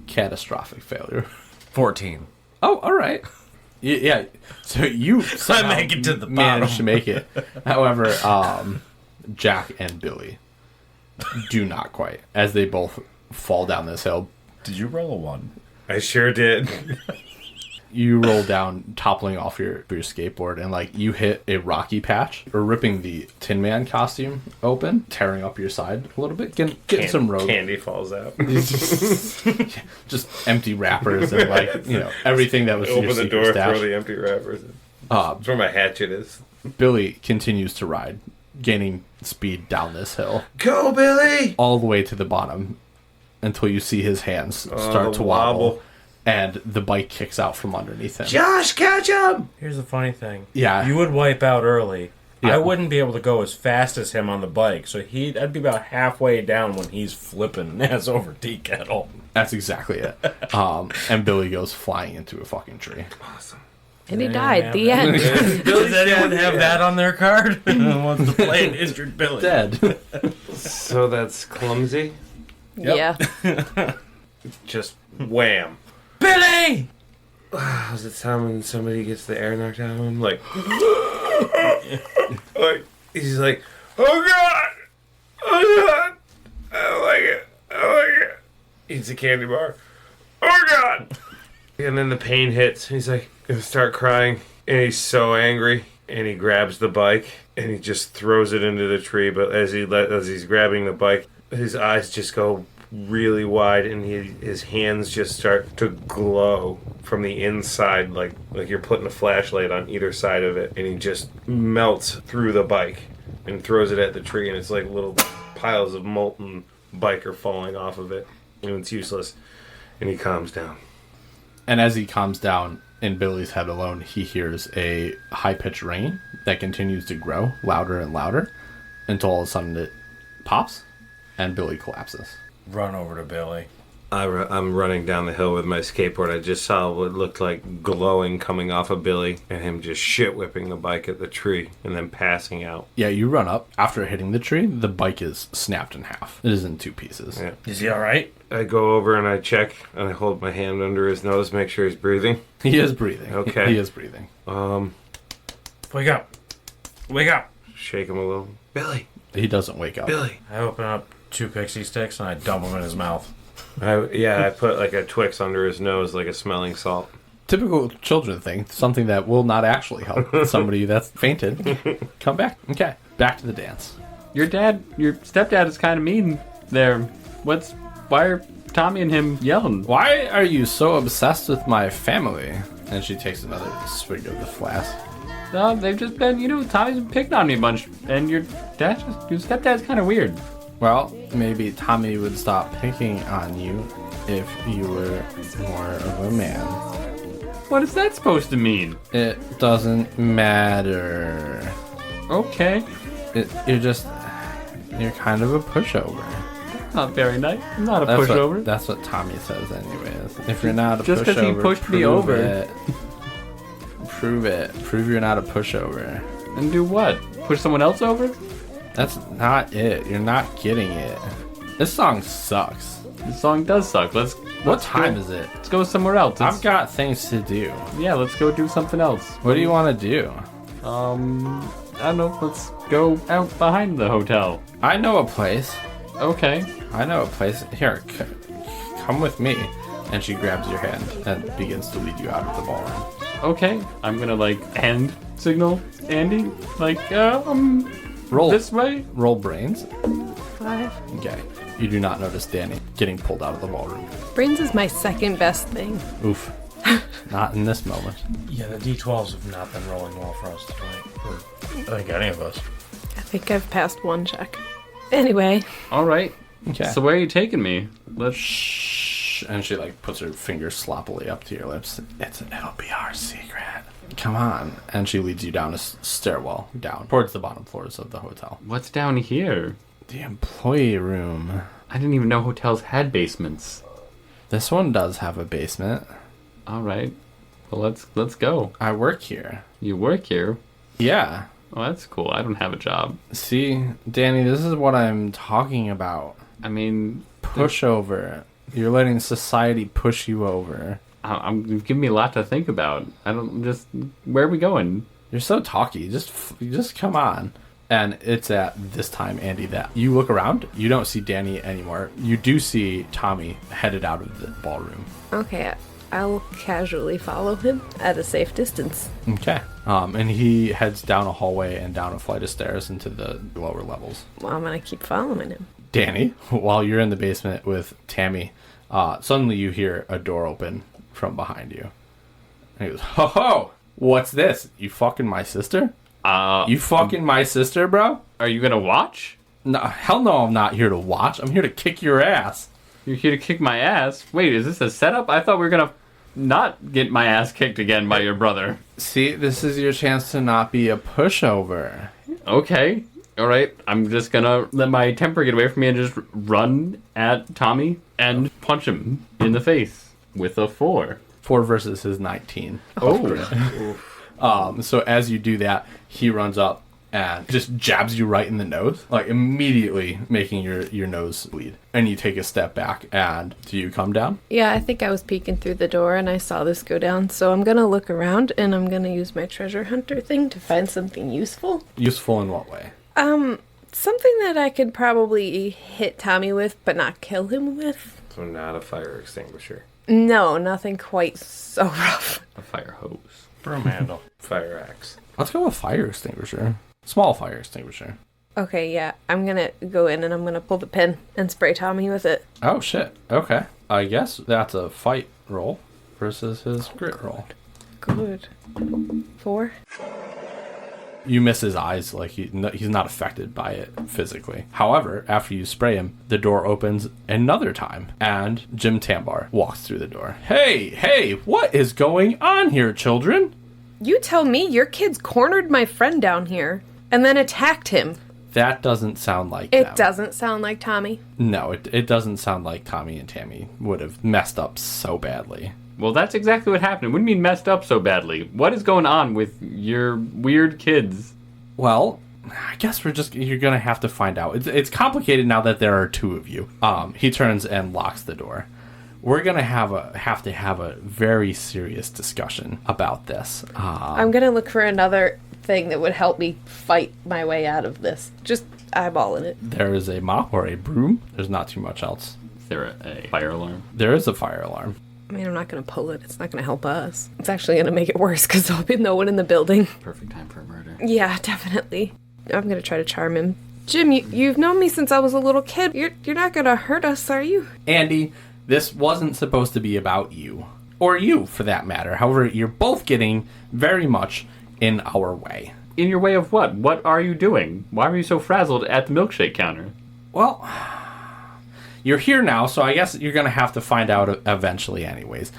catastrophic failure. 14. Oh, all right. Yeah. So you somehow make it to the managed bottom. to make it. However, Jack and Billy do not quite, as they both fall down this hill. Did you roll a 1? I sure did. You roll down, toppling off your skateboard, and like you hit a rocky patch, or ripping the Tin Man costume open, tearing up your side a little bit, getting some road. Candy falls out. Just empty wrappers and like everything that was your Open the secret door, stash. throw the empty wrappers in. That's where my hatchet is. Billy continues to ride, gaining speed down this hill, Go, Billy! all the way to the bottom, until you see his hands start the to wobble, wobble. and the bike kicks out from underneath him. Josh, catch him! Here's the funny thing. Yeah. You would wipe out early. Yeah. I wouldn't be able to go as fast as him on the bike, so I'd be about halfway down when he's flipping ass over tea kettle. That's exactly it. And Billy goes flying into a fucking tree. And he died. The end. Does anyone have that on their card? Wants to play an injured Billy. Dead. So that's clumsy? Yeah. Just wham. Billy! How's it sound when somebody gets the air knocked out of him? Like, he's like, oh god! Oh god! I don't like it. I don't like it. Eats a candy bar. Oh god! And then the pain hits. He's like, gonna start crying. And he's so angry. And he grabs the bike and he just throws it into the tree. But as he's grabbing the bike, his eyes just go really wide, and his hands just start to glow from the inside, like you're putting a flashlight on either side of it, and he just melts through the bike and throws it at the tree, and it's like little piles of molten bike are falling off of it, and it's useless. And he calms down. And as he calms down in Billy's head alone, he hears a high-pitched ringing that continues to grow louder and louder until all of a sudden it pops and Billy collapses. Run over to Billy. I'm running down the hill with my skateboard. I just saw what looked like glowing coming off of Billy and him just shit whipping the bike at the tree and then passing out. Yeah, you run up. After hitting the tree, the bike is snapped in half. It is in two pieces. Yeah. Is he alright? I go over and I check and I hold my hand under his nose, make sure he's breathing. He is breathing. Okay. He is breathing. Wake up. Wake up. Shake him a little. Billy. He doesn't wake up. Billy. I open up 2 pixie sticks and I dump them in his mouth. I put like a Twix under his nose like a smelling salt. Typical children thing. Something that will not actually help somebody that's fainted. Come back. Okay. Back to the dance. Your stepdad is kind of mean there. Why are Tommy and him yelling? Why are you so obsessed with my family? And she takes another swig of the flask. No, they've just been, Tommy's been picking on me a bunch, and your stepdad's kind of weird. Well, maybe Tommy would stop picking on you if you were more of a man. What is that supposed to mean? It doesn't matter. Okay. You're kind of a pushover. Not very nice. I'm not a pushover. That's what Tommy says anyways. If you're not a just pushover, because he pushed me prove over. it. Prove it. Prove you're not a pushover. And do what? Push someone else over? That's not it. You're not getting it. This song sucks. This song does suck. What time is it? Let's go somewhere else. I've got things to do. Yeah, let's go do something else. What do you want to do? I don't know. Let's go out behind the hotel. I know a place. Okay. I know a place. Here, come with me. And she grabs your hand and begins to lead you out of the ballroom. Okay. I'm gonna hand signal Andy. Roll this way. Roll brains. 5. Okay. You do not notice Danny getting pulled out of the ballroom. Brains is my second best thing. Oof. Not in this moment. Yeah, the D12s have not been rolling well for us tonight. Or, I think any of us. I think I've passed one check. Anyway. All right. Okay. So where are you taking me? Let's. Shh. And she puts her fingers sloppily up to your lips. It'll be our secret. Come on. And she leads you down a stairwell down towards the bottom floors of the hotel. What's down here? The employee room. I didn't even know hotels had basements. This one does have a basement. All right. Well, let's go. I work here. You work here? Yeah. Oh, that's cool. I don't have a job. See, Danny, this is what I'm talking about. I mean, Pushover. You're letting society push you over. I'm giving me a lot to think about. Where are we going? You're so talky. Just come on. And it's at this time, Andy, that you look around. You don't see Danny anymore. You do see Tommy headed out of the ballroom. Okay, I'll casually follow him at a safe distance. Okay. And he heads down a hallway and down a flight of stairs into the lower levels. Well, I'm gonna keep following him. Danny, while you're in the basement with Tammy, suddenly you hear a door open from behind you. And he goes, "Ho ho! What's this? You fucking my sister? You fucking my sister, bro? Are you gonna watch? No, hell no, I'm not here to watch. I'm here to kick your ass." You're here to kick my ass? Wait, is this a setup? I thought we were gonna not get my ass kicked again by your brother. See, this is your chance to not be a pushover. Okay. Alright. I'm just gonna let my temper get away from me and just run at Tommy and punch him in the face with a 4. 4 versus his 19. Oh. So as you do that, he runs up and just jabs you right in the nose, immediately making your nose bleed. And you take a step back, and do you come down? Yeah, I think I was peeking through the door and I saw this go down, so I'm gonna look around and I'm gonna use my treasure hunter thing to find something useful. Useful in what way? Something that I could probably hit Tommy with, but not kill him with. So not a fire extinguisher. No, nothing quite so rough. A fire hose. Broom handle. Fire axe. Let's go with fire extinguisher. Small fire extinguisher. Okay, yeah, I'm gonna go in and I'm gonna pull the pin and spray Tommy with it. Oh, shit. Okay. I guess that's a fight roll versus his grit roll. Good. 4. You miss his eyes, like he's not affected by it physically. However, after you spray him, the door opens another time, and Jim Tambar walks through the door. Hey, what is going on here, children? You tell me your kids cornered my friend down here and then attacked him. That doesn't sound like It them. doesn't sound like Tommy. No, it doesn't sound like Tommy and Tammy would have messed up so badly. Well, that's exactly what happened. What do you mean messed up so badly? What is going on with your weird kids? Well, I guess you're gonna have to find out. It's complicated now that there are two of you. He turns and locks the door. We're gonna have to have a very serious discussion about this. I'm gonna look for another thing that would help me fight my way out of this. Just eyeballing it. There is a mop or a broom. There's not too much else. Is there a fire alarm? There is a fire alarm. I mean, I'm not gonna pull it. It's not gonna help us. It's actually gonna make it worse because there'll be no one in the building. Perfect time for a murder. Yeah, definitely. I'm gonna try to charm him. Jim, you've known me since I was a little kid. You're not gonna hurt us, are you? Andy, this wasn't supposed to be about you. Or you, for that matter. However, you're both getting very much in our way. In your way of what? What are you doing? Why were you so frazzled at the milkshake counter? Well, you're here now, so I guess you're going to have to find out eventually anyways.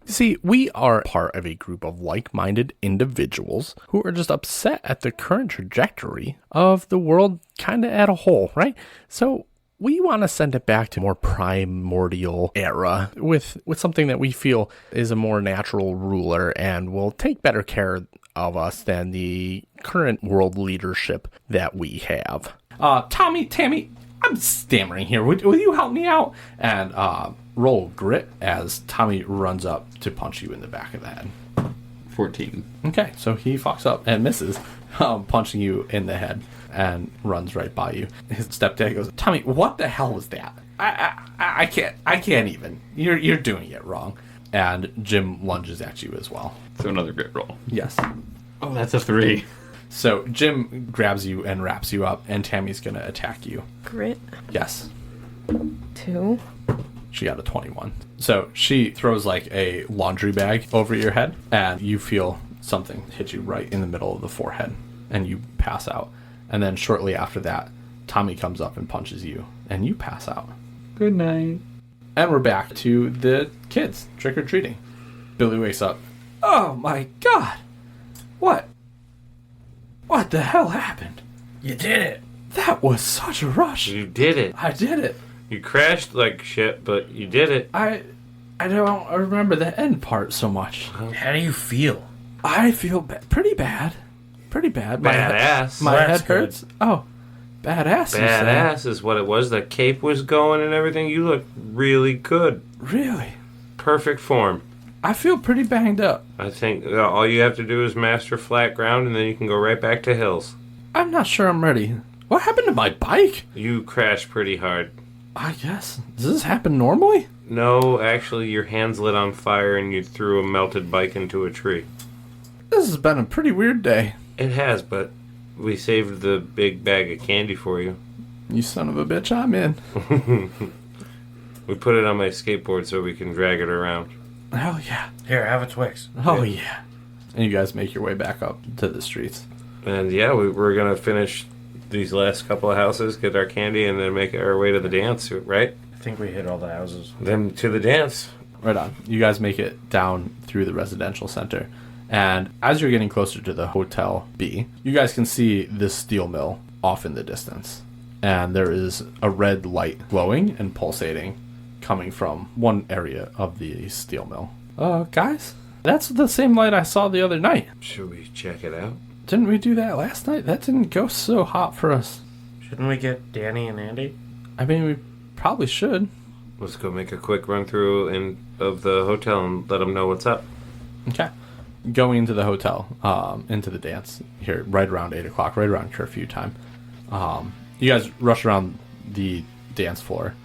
See, we are part of a group of like-minded individuals who are just upset at the current trajectory of the world kind of as a whole, right? So we want to send it back to a more primordial era with something that we feel is a more natural ruler and will take better care of us than the current world leadership that we have. Tammy, I'm stammering here. Will you help me out? And roll grit as Tommy runs up to punch you in the back of the head. 14. Okay, so he fucks up and misses, punching you in the head and runs right by you. His stepdad goes, Tommy, what the hell was that? I can't even. You're doing it wrong. And Jim lunges at you as well. So another grit roll. Yes. Oh, that's a 3. So Jim grabs you and wraps you up, and Tammy's going to attack you. Grit. Yes. 2. She got a 21. So she throws like a laundry bag over your head, and you feel something hit you right in the middle of the forehead, and you pass out. And then shortly after that, Tommy comes up and punches you, and you pass out. Good night. And we're back to the kids trick-or-treating. Billy wakes up. Oh my God! What the hell happened? You did it. That was such a rush. You did it. I did it. You crashed like shit, but you did it. I don't remember the end part so much. How do you feel? I feel pretty bad. Pretty bad. Badass. My That's head hurts. Oh, badass. you say. Badass is what it was. The cape was going and everything. You look really good. Really? Perfect form. I feel pretty banged up. I think all you have to do is master flat ground, and then you can go right back to hills. I'm not sure I'm ready. What happened to my bike? You crashed pretty hard. I guess. Does this happen normally? No, actually, your hands lit on fire, and you threw a melted bike into a tree. This has been a pretty weird day. It has, but we saved the big bag of candy for you. You son of a bitch, I'm in. We put it on my skateboard so we can drag it around. Hell yeah. Here, have a Twix. Oh yeah. And you guys make your way back up to the streets. And yeah, we're going to finish these last couple of houses, get our candy, and then make our way to the dance, right? I think we hit all the houses. Then to the dance. Right on. You guys make it down through the residential center. And as you're getting closer to the Hotel B, you guys can see this steel mill off in the distance. And there is a red light glowing and pulsating coming from one area of the steel mill. Guys, that's the same light I saw the other night. Should we check it out? Didn't we do that last night? That didn't go so hot for us. Shouldn't we get Danny and Andy? I mean, we probably should. Let's go make a quick run through of the hotel and let them know what's up. Okay. Going into the hotel, into the dance here, right around 8 o'clock, right around curfew time. You guys rush around the dance floor,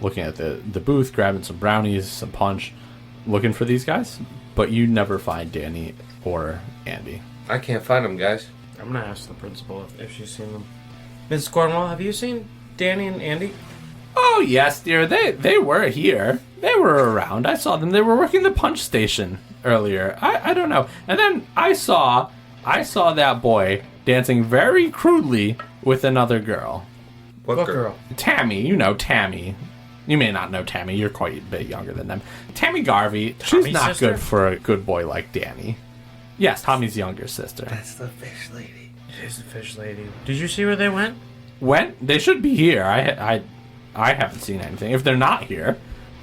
looking at the booth, grabbing some brownies, some punch, looking for these guys, but you never find Danny or Andy. I can't find them, guys. I'm gonna ask the principal if she's seen them. Ms. Cornwall, have you seen Danny and Andy? Oh, yes, dear. They were here. They were around. I saw them. They were working the punch station earlier. I don't know. And then I saw I saw that boy dancing very crudely with another girl. What girl? Tammy, you know Tammy. You may not know Tammy. You're quite a bit younger than them. Tammy Garvey. She's Tommy's not sister? good for a good boy like Danny. Yes, Tommy's younger sister. That's the fish lady. It is the fish lady. Did you see where they went? When? They should be here. I haven't seen anything. If they're not here,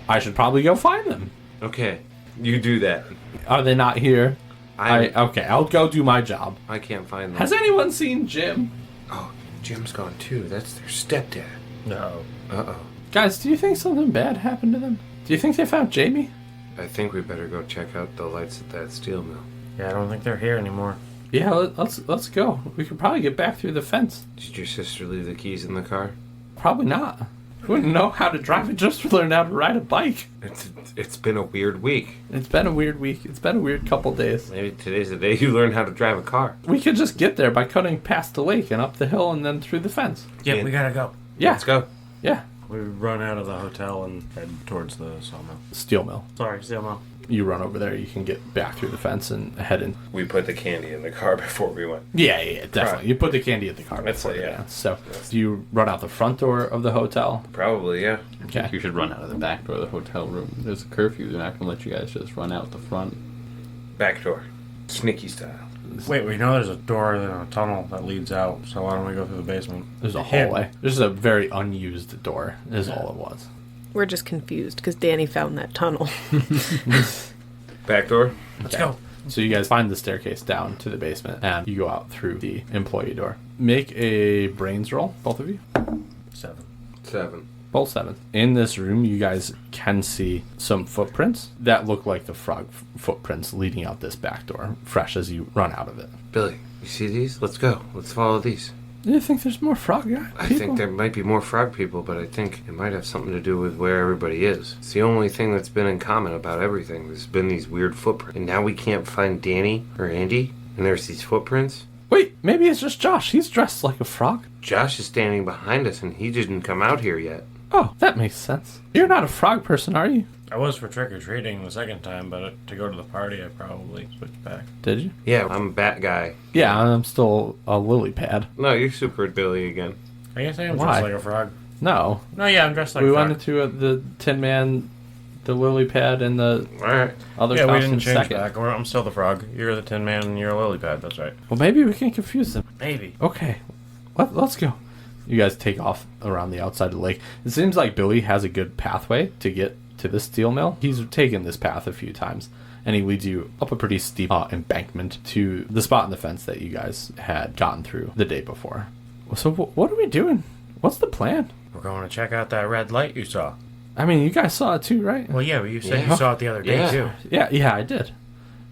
I should probably go find them. Okay, you do that. Are they not here? Okay, I'll go do my job. I can't find them. Has anyone seen Jim? Oh, Jim's gone too. That's their stepdad. No. Uh-oh. Guys, do you think something bad happened to them? Do you think they found Jamie? I think we better go check out the lights at that steel mill. Yeah, I don't think they're here anymore. Yeah, let's go. We could probably get back through the fence. Did your sister leave the keys in the car? Probably not. We wouldn't know how to drive it just to learn how to ride a bike. It's been a weird week. It's been a weird week. It's been a weird couple days. Maybe today's the day you learn how to drive a car. We could just get there by cutting past the lake and up the hill and then through the fence. Yeah, Yeah. we gotta go. Yeah. Let's go. Yeah. We run out of the hotel and head towards the sawmill. Steel mill. Sorry, sawmill. You run over there, you can get back through the fence and head in. We put the candy in the car before we went. Yeah, definitely. Right. You put the candy in the car That's before it, the yeah. dance. So, do you run out the front door of the hotel? Probably, yeah. Okay. You should run out of the back door of the hotel room. There's a curfew. They're not going to let you guys just run out the front. Back door. Sneaky style. Wait, we know there's a door and a tunnel that leads out, so why don't we go through the basement? There's a Hidden. hallway. There's a very unused door, is all it was. We're just confused because Danny found that tunnel. Back door. Let's go. So you guys find the staircase down to the basement, and you go out through the employee door. Make a brains roll, both of you. 7. 7. Both 7. In this room, you guys can see some footprints that look like the frog footprints leading out this back door, fresh as you run out of it. Billy, you see these? Let's go. Let's follow these. Do you think there's more frog guy I people? think there might be more frog people, but I think it might have something to do with where everybody is. It's the only thing that's been in common about everything. There's been these weird footprints. And now we can't find Danny or Andy, and there's these footprints. Wait, maybe it's just Josh. He's dressed like a frog. Josh is standing behind us, and he didn't come out here yet. Oh, that makes sense. You're not a frog person, are you? I was for trick-or-treating the second time, but to go to the party, I probably switched back. Did you? Yeah, I'm a bat guy. Yeah, I'm still a lily pad. No, you're Super Billy again. I guess I am Why? dressed like a frog. No. No, yeah, I'm dressed like We a frog. went into the Tin Man, the lily pad, and the Alright. other Yeah, we costume didn't change second. back. I'm still the frog. You're the Tin Man and you're a lily pad, that's right. Well, maybe we can confuse them. Maybe. Okay, let's go. You guys take off around the outside of the lake. It seems like Billy has a good pathway to get to the steel mill. He's taken this path a few times, and he leads you up a pretty steep embankment to the spot in the fence that you guys had gotten through the day before. So what are we doing? What's the plan? We're going to check out that red light you saw. I mean, you guys saw it too, right? Well, yeah, but you said Yeah. you saw it the other day, Yeah. too. Yeah, I did.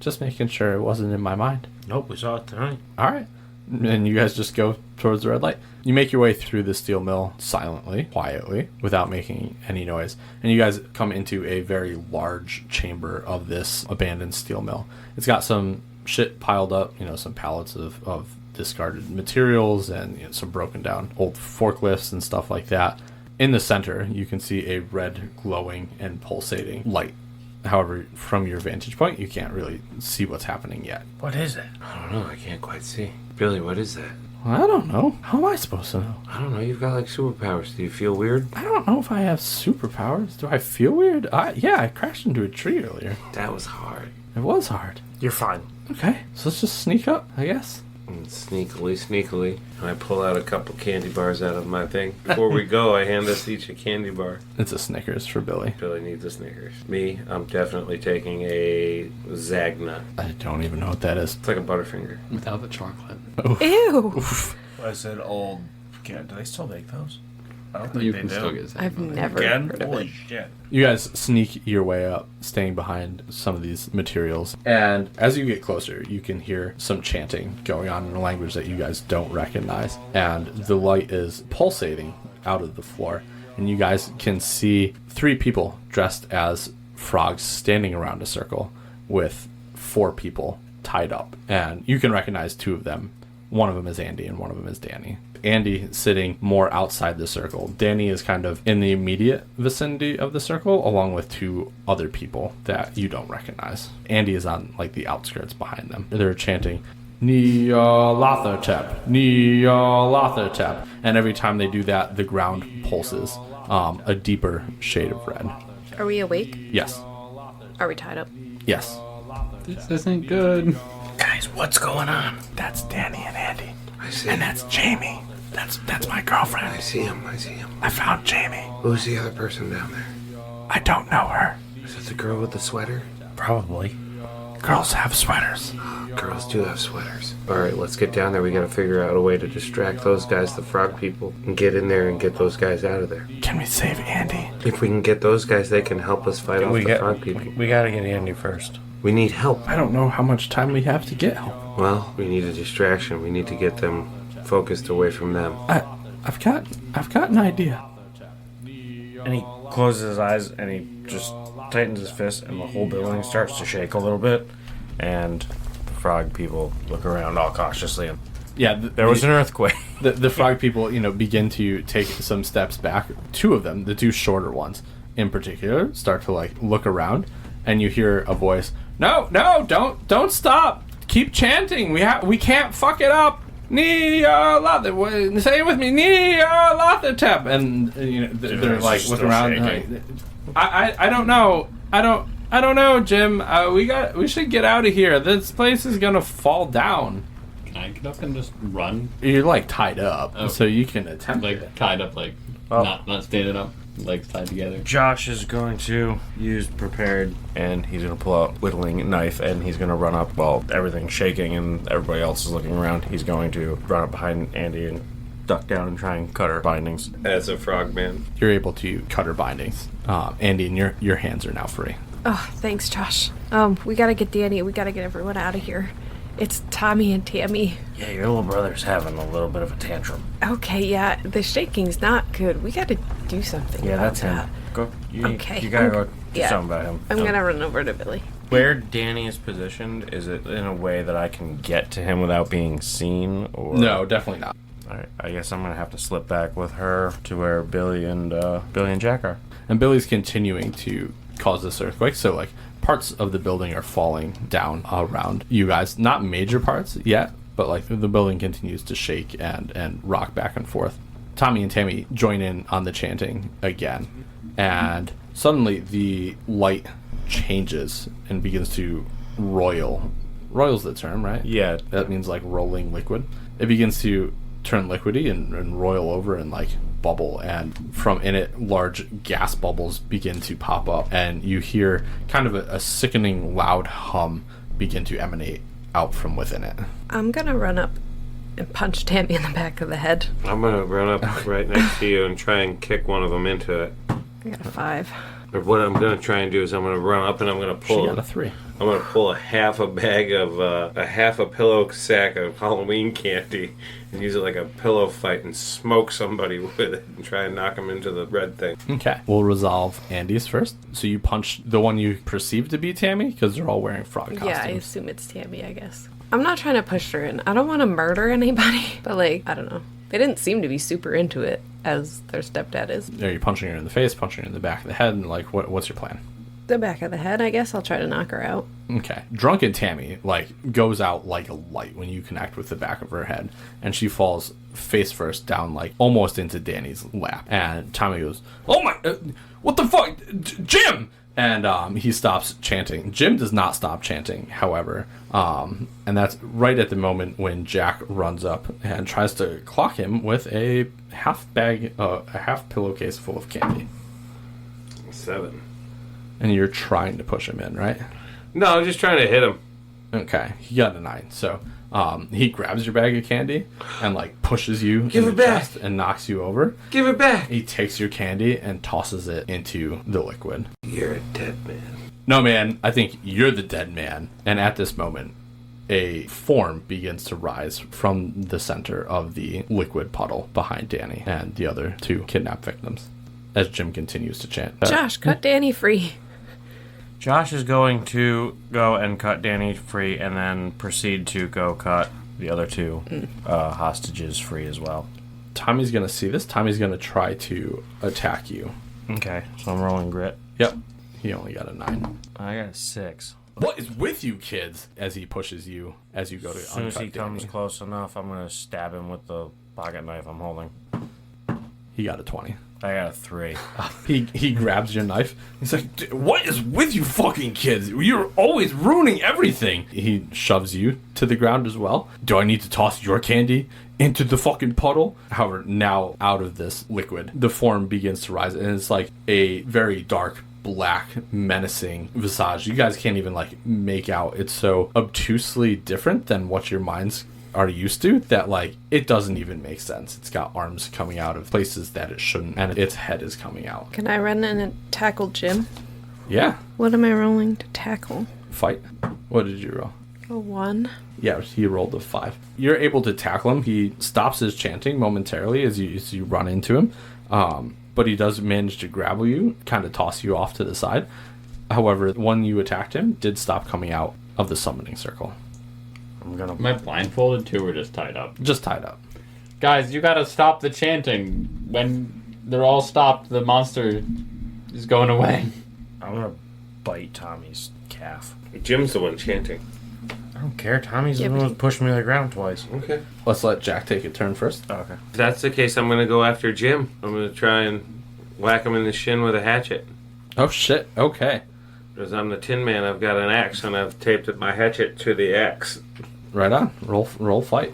Just making sure it wasn't in my mind. Nope, we saw it tonight. All right. And you guys just go towards the red light. You make your way through the steel mill silently, quietly, without making any noise. And you guys come into a very large chamber of this abandoned steel mill. It's got some shit piled up, some pallets of discarded materials and some broken down old forklifts and stuff like that. In the center, you can see a red glowing and pulsating light. However, from your vantage point, you can't really see what's happening yet. What is it? I don't know. I can't quite see. Billy, what is that? I don't know. How am I supposed to know? I don't know. You've got like superpowers. Do you feel weird? I don't know if I have superpowers. Do I feel weird? Yeah, I crashed into a tree earlier. That was hard. It was hard. You're fine. Okay, so let's just sneak up, I guess. And sneakily, I pull out a couple candy bars out of my thing. Before we go, I hand us each a candy bar. It's a Snickers for Billy. Billy needs a Snickers. Me, I'm definitely taking a Zagnut. I don't even know what that is. It's like a Butterfinger. Without the chocolate. Ew. I said old. Do they still make those? I don't think You they can do. still get I've Zagnut. never Again? heard of Holy it. shit. You guys sneak your way up, staying behind some of these materials. And as you get closer, you can hear some chanting going on in a language that you guys don't recognize. And the light is pulsating out of the floor. And you guys can see 3 people dressed as frogs standing around a circle with 4 people tied up. And you can recognize 2 of them. One of them is Andy and one of them is Danny. Andy sitting more outside the circle. Danny is kind of in the immediate vicinity of the circle, along with 2 other people that you don't recognize. Andy is on like the outskirts behind them. They're chanting, Nyarlathotep, Nyarlathotep. And every time they do that, the ground pulses a deeper shade of red. Are we awake? Yes. Are we tied up? Yes. This isn't good. Guys, what's going on? That's Danny and Andy. I see And him. that's Jamie. That's my girlfriend. I see him. I found Jamie. Who's the other person down there? I don't know her. Is it the girl with the sweater? Probably. Girls have sweaters. Girls do have sweaters. Alright, let's get down there. We gotta figure out a way to distract those guys, the frog people, and get in there and get those guys out of there. Can we save Andy? If we can get those guys, they can help us fight off the frog people. We gotta get Andy first. We need help. I don't know how much time we have to get help. Well, we need a distraction. We need to get them focused away from them. I've got an idea. And he closes his eyes and he just tightens his fist and the whole building starts to shake a little bit. And the frog people look around all cautiously and Yeah, there was an earthquake. the frog people, begin to take some steps back. Two of them, the two shorter ones in particular, start to look around, and you hear a voice. No, don't stop. Keep chanting. We can't fuck it up. Say it with me. Nyarlathotep. And they're looking around. I don't know. I don't know, Jim. We should get out of here. This place is gonna fall down. Can I get up and just run? You're tied up, Oh. so you can attempt it. Tied up, not standing up, legs tied together. Josh is going to use prepared and he's going to pull out whittling knife and he's going to run up while everything's shaking and everybody else is looking around. He's going to run up behind Andy and duck down and try and cut her bindings. As a frogman. You're able to cut her bindings. Andy, and your hands are now free. Oh, thanks, Josh. We gotta get Danny. We gotta get everyone out of here. It's Tommy and Tammy. Yeah, your little brother's having a little bit of a tantrum. Okay, yeah, the shaking's not good. We gotta do something. Yeah, about that's him. that. Go. Okay. You gotta go do Yeah. something about him. I'm gonna run over to Billy. Where Danny is positioned, is it in a way that I can get to him without being seen? Or No, definitely not. Alright, I guess I'm gonna have to slip back with her to where Billy and Jack are. And Billy's continuing to cause this earthquake, so parts of the building are falling down around you guys. Not major parts yet, but the building continues to shake and rock back and forth. Tommy and Tammy join in on the chanting again, and suddenly the light changes and begins to roil. Roil's the term, right? Yeah. That means rolling liquid. It begins to turn liquidy and roil over and bubble, and from in it large gas bubbles begin to pop up, and you hear kind of a sickening loud hum begin to emanate out from within it. I'm gonna run up and punch Tammy in the back of the head. I'm gonna run up right next to you and try and kick one of them into it. I got a 5. Or what I'm gonna try and do is I'm gonna run up and I'm gonna She pull. got a 3. I'm gonna pull a half a bag of a half a pillow sack of Halloween candy and use it like a pillow fight and smoke somebody with it and try and knock them into the red thing. Okay. We'll resolve Andy's first. So you punch the one you perceive to be Tammy, because they're all wearing frog costumes. Yeah, I assume it's Tammy, I guess. I'm not trying to push her in. I don't want to murder anybody, but I don't know. They didn't seem to be super into it, as their stepdad is. Are you punching her in the face, punching her in the back of the head, and what's your plan? The back of the head, I guess I'll try to knock her out. Okay. Drunken Tammy, goes out like a light when you connect with the back of her head, and she falls face first down, almost into Danny's lap. And Tommy goes, "Oh my, what the fuck? Jim!" And he stops chanting. Jim does not stop chanting, however. And that's right at the moment when Jack runs up and tries to clock him with a half pillowcase full of candy. 7. And you're trying to push him in, right? No, I'm just trying to hit him. Okay, he got a 9. So he grabs your bag of candy and pushes you Give in it the back. chest and knocks you over. Give it back. He takes your candy and tosses it into the liquid. You're a dead man. No, man, I think you're the dead man. And at this moment, a form begins to rise from the center of the liquid puddle behind Danny and the other 2 kidnapped victims as Jim continues to chant. Josh, cut Danny free. Josh is going to go and cut Danny free and then proceed to go cut the other 2 hostages free as well. Tommy's going to see this. Tommy's going to try to attack you. Okay, so I'm rolling grit. Yep. He only got a 9. I got a 6. What is with you kids? As he pushes you as you go to As soon as he uncut comes Danny. close enough, I'm gonna stab him with the pocket knife I'm holding. He got a 20. I got a 3. He grabs your knife. He's like, what is with you fucking kids? You're always ruining everything. He shoves you to the ground as well. Do I need to toss your candy into the fucking puddle? However, now out of this liquid, the form begins to rise, and it's like a very dark, black, menacing visage. You guys can't even like make out. It's so obtusely different than what your minds are used to that like it doesn't even make sense. It's got arms coming out of places that it shouldn't, and its head is coming out. Can I run in and tackle Jim? Yeah. What am I rolling to tackle? Fight. What did you roll? A 1. Yeah, he rolled a 5. You're able to tackle him. He stops his chanting momentarily as you run into him, but he does manage to grapple you, kind of toss you off to the side. However, when you attacked him, did stop coming out of the summoning circle. Am I blindfolded too, or just tied up? Just tied up. Guys, you gotta stop the chanting. When they're all stopped, the monster is going away. I'm gonna bite Tommy's calf. Jim's the one chanting. I don't care. Tommy's Yeah, the but one who pushed me to the ground twice. Okay. Let's let Jack take a turn first. Okay. If that's the case, I'm gonna go after Jim. I'm gonna try and whack him in the shin with a hatchet. Oh shit. Okay. Because I'm the Tin Man, I've got an axe and I've taped my hatchet to the axe. Right on. Roll fight.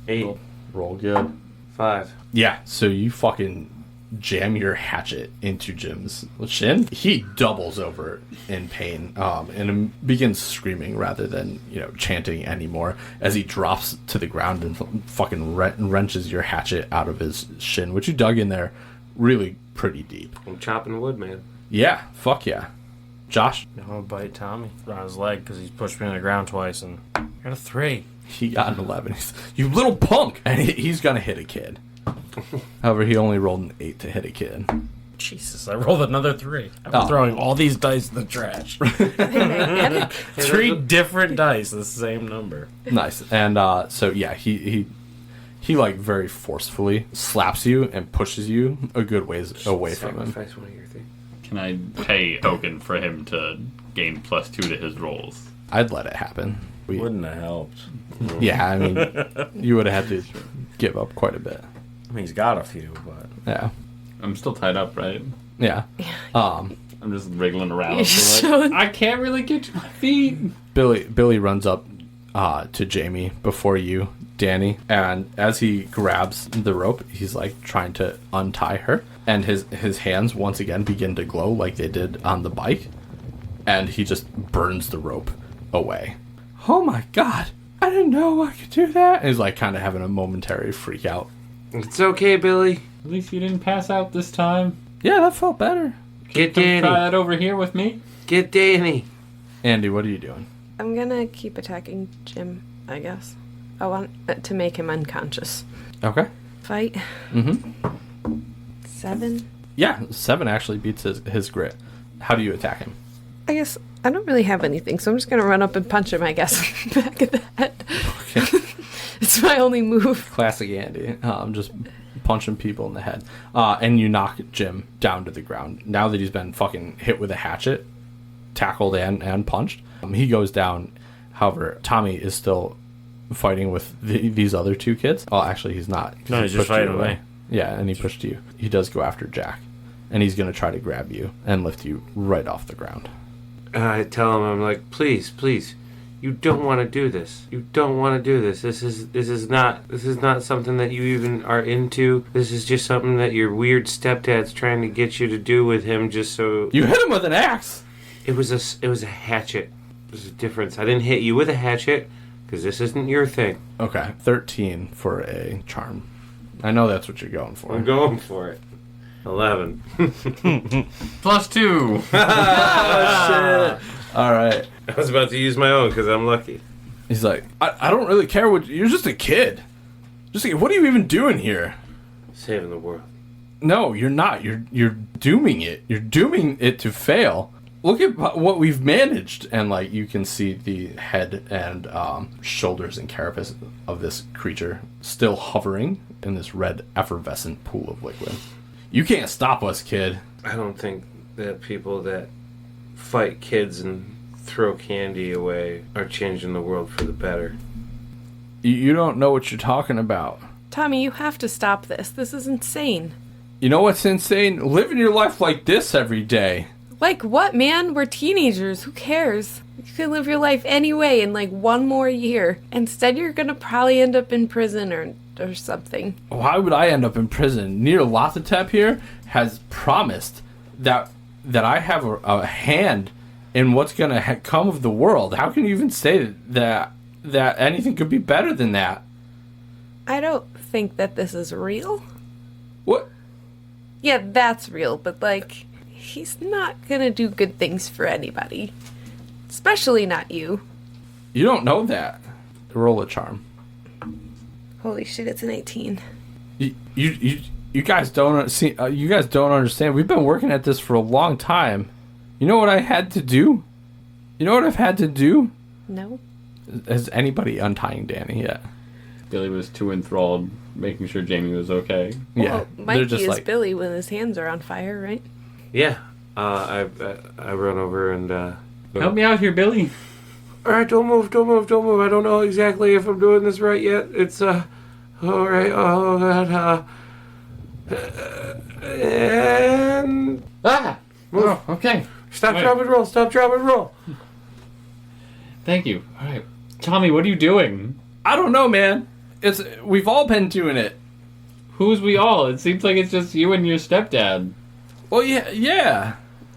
8, Roll good. 5. Yeah, so you fucking jam your hatchet into Jim's shin. He doubles over in pain and begins screaming rather than, chanting anymore as he drops to the ground and fucking wrenches your hatchet out of his shin, which you dug in there really pretty deep. I'm chopping wood, man. Yeah, fuck yeah. Josh, I'm gonna bite Tommy on his leg because he's pushed me to the ground twice, and I got a 3. he got an 11. You little punk! And he's gonna hit a kid. However, he only rolled an 8 to hit a kid. Jesus, I rolled another 3. I'm throwing all these dice in the trash. 3 different dice, the same number. Nice. And so yeah, he like very forcefully slaps you and pushes you a good ways away from him. Sacrifice one of your things. Can I pay a token for him to gain +2 to his rolls? I'd let it happen. Wouldn't have helped. Yeah, I mean, you would have had to give up quite a bit. I mean, he's got a few, but Yeah. I'm still tied up, right? Yeah. I'm just wriggling around. You're So like, I can't really get to my feet. Billy runs up to Jamie before you, Danny, and as he grabs the rope, he's like trying to untie her, and his hands once again begin to glow like they did on the bike, and he just burns the rope away. Oh my god, I didn't know I could do that. And he's like kind of having a momentary freak out. It's okay, Billy. At least you didn't pass out this time. Yeah, that felt better. Get Come try Danny. that over here with me. Get Danny. Andy, what are you doing? I'm gonna keep attacking Jim, I guess. I want to make him unconscious. Okay. Fight. Mm-hmm. 7. Yeah, 7 actually beats his grit. How do you attack him? I guess I don't really have anything, so I'm just gonna run up and punch him, I guess, back of the head. Okay. It's my only move. Classic Andy. Just punching people in the head. And you knock Jim down to the ground. Now that he's been fucking hit with a hatchet, tackled and punched, he goes down. However, Tommy is still fighting with these other 2 kids. Oh, actually, he's not. No, he's He just pushed you fighting away. Yeah, and he pushed you. He does go after Jack. And he's going to try to grab you and lift you right off the ground. I tell him, I'm like, please, you don't want to do this. You don't want to do this. This is not something that you even are into. This is just something that your weird stepdad's trying to get you to do with him, just so. You hit him with an axe! It was a hatchet. There's a difference. I didn't hit you with a hatchet because this isn't your thing. Okay, 13 for a charm. I know that's what you're going for. I'm going for it. 11. +2. All right. I was about to use my own because I'm lucky. He's like, I don't really care what you're just a kid. What are you even doing here? Saving the world. No, you're not. You're dooming it. You're dooming it to fail. Look at what we've managed, and like you can see the head and shoulders and carapace of this creature still hovering in this red effervescent pool of liquid. You can't stop us, kid. I don't think that people that fight kids and throw candy away are changing the world for the better. You don't know what you're talking about. Tommy, you have to stop this. This is insane. You know what's insane? Living your life like this every day. Like what, man? We're teenagers. Who cares? You can live your life anyway in like one more year. Instead, you're gonna probably end up in prison or something. Why would I end up in prison? Nyarlathotep here has promised that I have a hand in what's gonna come of the world. How can you even say that anything could be better than that? I don't think that this is real. What? Yeah, that's real, but like, he's not gonna do good things for anybody. Especially not you. You don't know that. Roll a charm. Holy shit, it's an 18. You guys don't see. You guys don't understand. We've been working at this for a long time. You know what I had to do? You know what I've had to do? No. Is anybody untying Danny yet? Billy was too enthralled, making sure Jamie was okay. Well, Mikey is Billy when his hands are on fire, right? Yeah. I run over and Help me out here, Billy. all right, don't move. I don't know exactly if I'm doing this right yet. It's all right. Oh God. And move. Oh, okay. Stop, Wait. drop, and roll. Stop, drop, and roll. Thank you. All right. Tommy, what are you doing? I don't know, man. We've all been doing it. Who's we all? It seems like it's just you and your stepdad. Well, yeah,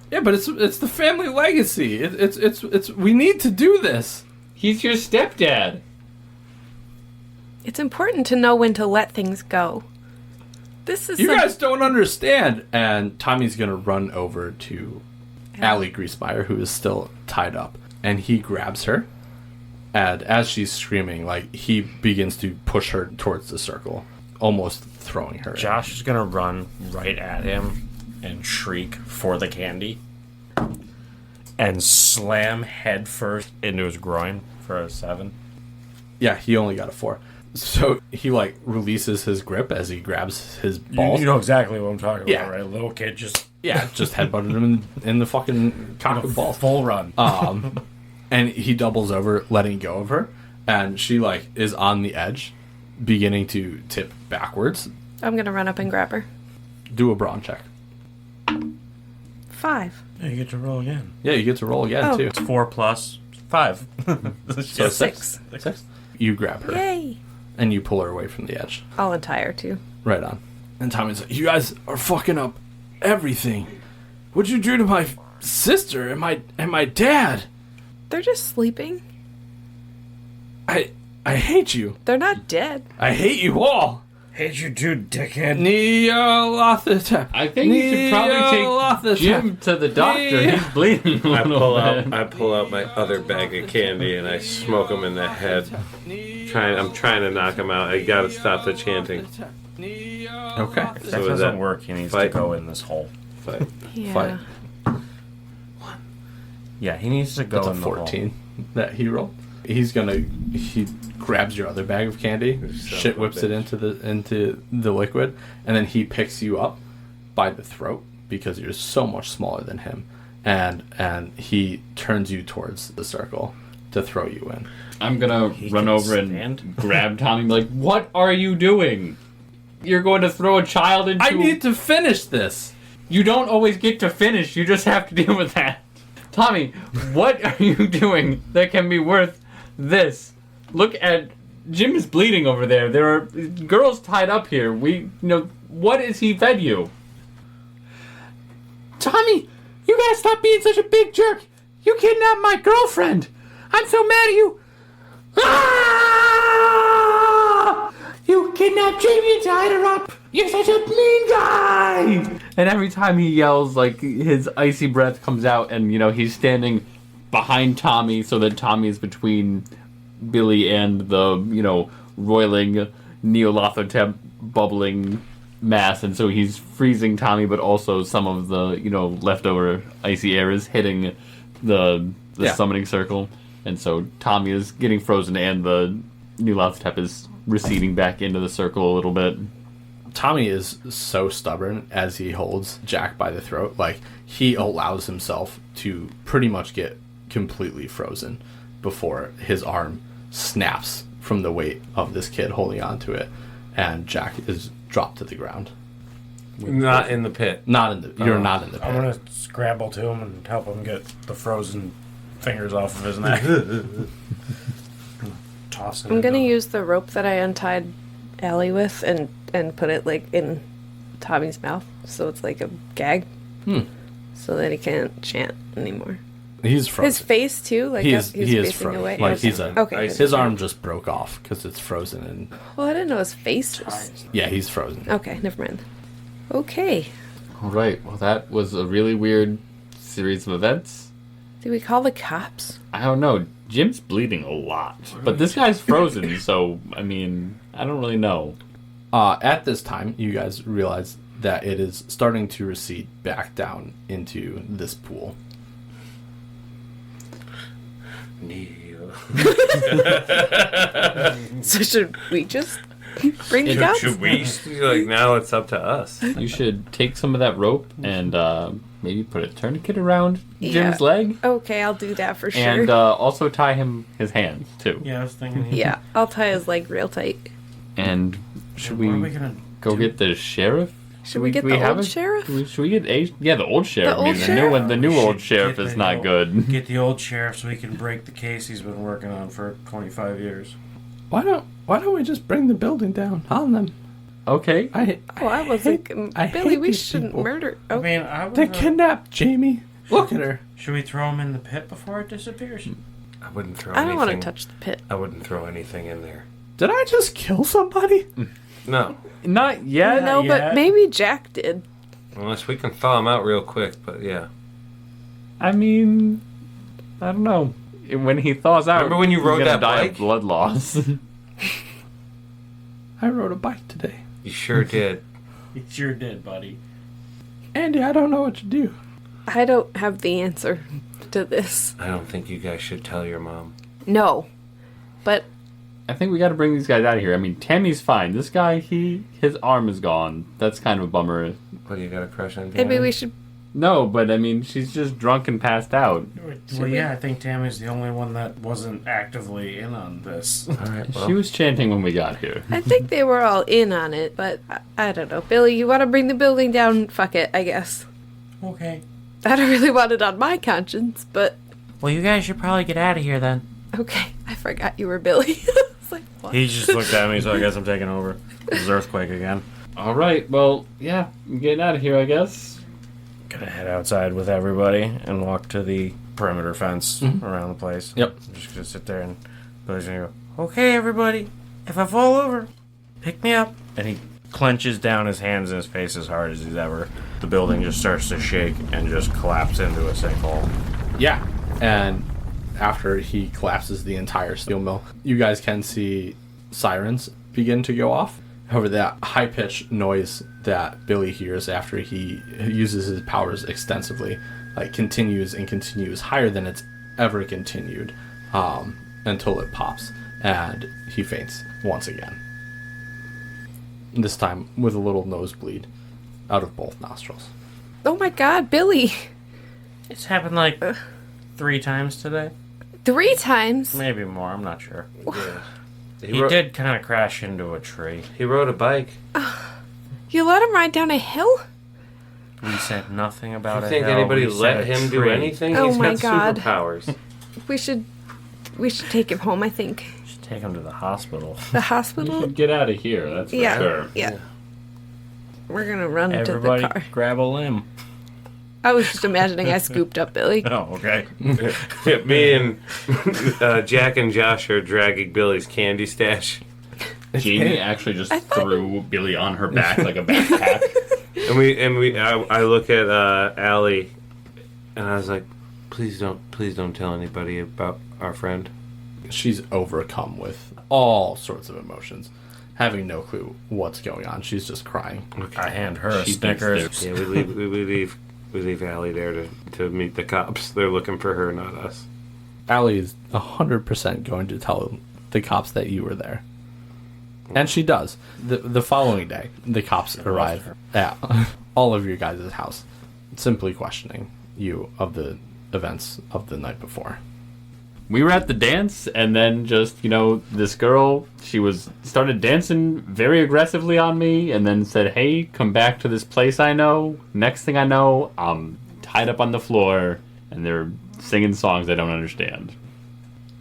but it's the family legacy. It's we need to do this. He's your stepdad. It's important to know when to let things go. This is You guys don't understand. And Tommy's gonna run over to Allie Griesmeyer, who is still tied up, and he grabs her. And as she's screaming, like, he begins to push her towards the circle, almost throwing her. Josh is gonna run right at him and shriek for the candy and slam head first into his groin for a 7. Yeah, he only got a 4. So he, like, releases his grip as he grabs his balls. You know exactly what I'm talking Yeah. about, right? Little kid just headbutted him in the fucking cock and balls. full run. And he doubles over, letting go of her. And she, like, is on the edge, beginning to tip backwards. I'm gonna run up and grab her. Do a brawn check. 5. Yeah, you get to roll again. Yeah, you get to roll again, Oh. too. It's 4 plus 5. So 6. 6. You grab her, Yay! and you pull her away from the edge. I'll untie her too. Right on. And Tommy's like, you guys are fucking up everything. What'd you do to my sister and my dad? They're just sleeping. I hate you. They're not dead. I hate you all. Hate you too, dickhead. Nyarlathotep. I think you should probably take Jim to the doctor. He's bleeding a little bit. I pull out my other bag of candy and I smoke him in the head. I'm trying to knock him out. I gotta stop the chanting. Okay. If that So is doesn't that work, he needs fight? to go in this hole. But Yeah. Fight. Yeah, he needs to go That's a in the hole. 14 that he rolled. He grabs your other bag of candy, shit whips it into the liquid, and then he picks you up by the throat because you're so much smaller than him, and he turns you towards the circle to throw you in. I'm gonna run over and grab Tommy and be like, what are you doing? You're going to throw a child into... I need to finish this. You don't always get to finish. You just have to deal with that. Tommy, what are you doing that can be worth this? Look at... Jim is bleeding over there. There are girls tied up here. What has he fed you? Tommy, you gotta stop being such a big jerk. You kidnapped my girlfriend. I'm so mad at you. Ah! You kidnapped Jamie and tied her up. You're such a mean guy. And every time he yells, like, his icy breath comes out, and, he's standing behind Tommy so that Tommy is between Billy and the, roiling Nyarlathotep bubbling mass, and so he's freezing Tommy, but also some of the, leftover icy air is hitting the summoning circle, and so Tommy is getting frozen, and the Nyarlathotep is receding back into the circle a little bit. Tommy is so stubborn as he holds Jack by the throat. Like, he allows himself to pretty much get completely frozen before his arm snaps from the weight of this kid holding onto it, and Jack is dropped to the ground. Not in the pit. Not in the. You're not in the pit. I'm gonna scramble to him and help him get the frozen fingers off of his neck. Toss it. I'm gonna into- use the rope that I untied Allie with and put it like in Tommy's mouth, so it's like a gag, so that he can't chant anymore. He's frozen. His face too, like he he's is facing frozen. away. Like he's a. Okay. His arm just broke off because it's frozen, and Well, I didn't know his face was. yeah, he's frozen. Okay, never mind. Okay, All right. Well, that was a really weird series of events. did we call the cops? I don't know. Jim's bleeding a lot, but this guy's frozen. So I mean, I don't really know. At this time, you guys realize that it is starting to recede back down into this pool. Neil. So should we just bring the cops? Should we? Like, now it's up to us. You should take some of that rope and maybe put a tourniquet around Jim's Yeah. leg, Okay, I'll do that for sure. and also tie him his hands too. Yeah, I was thinking. Yeah, I'll tie his leg real tight. And should What are we we gonna go do? get the sheriff? Should we get do the have old a- sheriff? Should we get the old sheriff? The old the sheriff? new one, the new We old should sheriff get is the not old- good. Get the old sheriff so he can break the case he's been working on for 25 years. Why don't we just bring the building down on them? Okay. I wasn't. I Billy, hate we these shouldn't people. murder. I Oh, mean, I would. They kidnapped Jamie. Look at her. Should we throw him in the pit before it disappears? I wouldn't throw I don't want to anything. touch the pit. I wouldn't throw anything in there. Did I just kill somebody? No. Not yet. No, yet. but maybe Jack did. Unless we can thaw him out real quick, but yeah. I mean, I don't know. When he thaws out, Remember when you he's rode gonna that die bike? of blood loss. I rode a bike today. You sure did. He sure did, buddy. Andy, I don't know what to do. I don't have the answer to this. I don't think you guys should tell your mom. No, but I think we got to bring these guys out of here. I mean, Tammy's fine. This guy, his arm is gone. That's kind of a bummer. What, do you got a crush on maybe Tammy? we should. No, but I mean, she's just drunk and passed out. Well, yeah, I think Tammy's the only one that wasn't actively in on this. Alright, well. She was chanting when we got here. I think they were all in on it, but I don't know. Billy, you want to bring the building down? Fuck it, I guess. Okay. I don't really want it on my conscience, but Well, you guys should probably get out of here then. okay. I forgot you were Billy. It's like, what? He just looked at me, so I guess I'm taking over. There's earthquake again. All right, well, yeah, I'm getting out of here, I guess. Gonna head outside with everybody and walk to the perimeter fence around the place. Yep. I'm just gonna sit there and Billy's gonna Okay, everybody. If I fall over, pick me up. go. And he clenches down his hands and his face as hard as he's ever. The building just starts to shake and just collapse into a sinkhole. Yeah. And after he collapses the entire steel mill, you guys can see sirens begin to go off. However, that high-pitched noise that Billy hears after he uses his powers extensively, like, continues and continues higher than it's ever continued, until it pops, and he faints once again. This time with a little nosebleed out of both nostrils. Oh my God, Billy! It's happened like 3 times today. 3 times. Maybe more, I'm not sure. Yeah. He did kind of crash into a tree. He rode a bike. You let him ride down a hill? We said nothing about You it. think anybody let him do anything? Oh He's my got God. superpowers. We should take him home. I think Should take him to the hospital. the We hospital. should get out of here, that's for Yeah, sure. yeah. We're gonna run Everybody, to the car. grab a limb. I was just imagining I scooped up Billy. Oh, okay. Me and Jack and Josh are dragging Billy's candy stash. Jamie actually just threw Billy on her back like a backpack. I look at Allie, and I was like, please don't tell anybody about our friend. She's overcome with all sorts of emotions, having no clue what's going on. She's just crying. I hand her a She thinks Snickers. Yeah, we leave Allie there to meet the cops. They're looking for her, not us. Allie is 100% going to tell the cops that you were there. And she does. The following day, the cops arrive at all of your guys' house, simply questioning you of the events of the night before. We were at the dance, and then just, this girl, she started dancing very aggressively on me, and then said, hey, come back to this place I know. Next thing I know, I'm tied up on the floor, and they're singing songs I don't understand.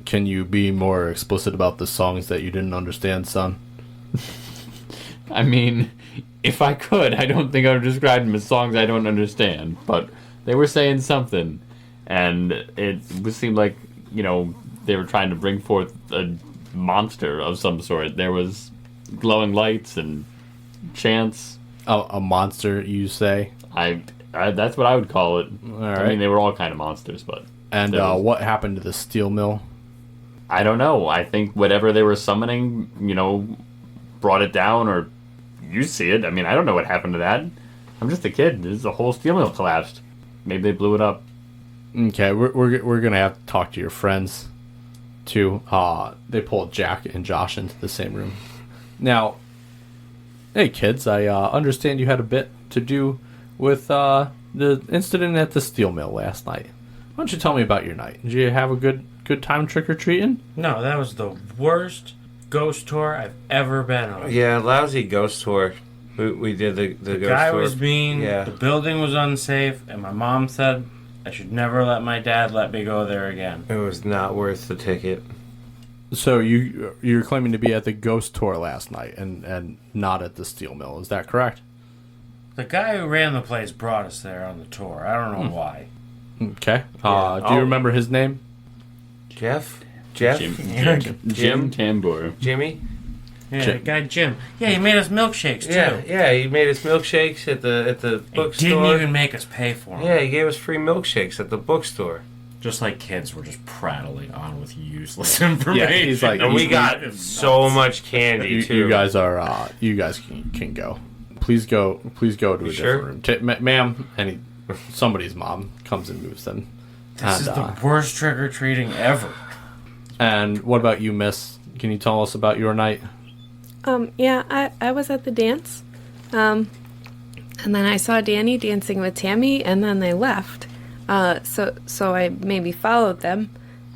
Can you be more explicit about the songs that you didn't understand, son? I mean, if I could, I don't think I would describe them as songs I don't understand, but they were saying something, and it seemed like, they were trying to bring forth a monster of some sort. There was glowing lights and chants. A monster, you say? I that's what I would call it. All right. I mean, they were all kind of monsters, but... And what happened to the steel mill? I don't know. I think whatever they were summoning, brought it down, or you see it. I mean, I don't know what happened to that. I'm just a kid. The whole steel mill collapsed. Maybe they blew it up. Okay, we're gonna have to talk to your friends, too. They pulled Jack and Josh into the same room. Now, hey kids, I understand you had a bit to do with the incident at the steel mill last night. Why don't you tell me about your night? Did you have a good time trick-or-treating? No, that was the worst ghost tour I've ever been on. Yeah, lousy ghost tour. We did the ghost Guy tour. was mean, Yeah. the building was unsafe, and my mom said I should never let my dad let me go there again. It was not worth the ticket. So you're claiming to be at the ghost tour last night and not at the steel mill, is that correct? The guy who ran the place brought us there on the tour. I don't know why. Okay. Yeah. Do you remember his name? Jeff? Jim Tambor. Jimmy? Yeah, Jim. the guy Jim. Yeah, he made us milkshakes too. Yeah, he made us milkshakes at the He bookstore. didn't even make us pay for them. Yeah, he gave us free milkshakes at the bookstore. Just like kids were just prattling on with useless information. Yeah, he's like- And we got He's so nuts. much candy too. You guys are you guys can go. Please go to a different sure? room. Ma'am, somebody's mom comes and moves them. This is And, the worst trick or treating ever. and what about you, miss? Can you tell us about your night? Yeah, I was at the dance. And then I saw Danny dancing with Tammy, and then they left. So I maybe followed them.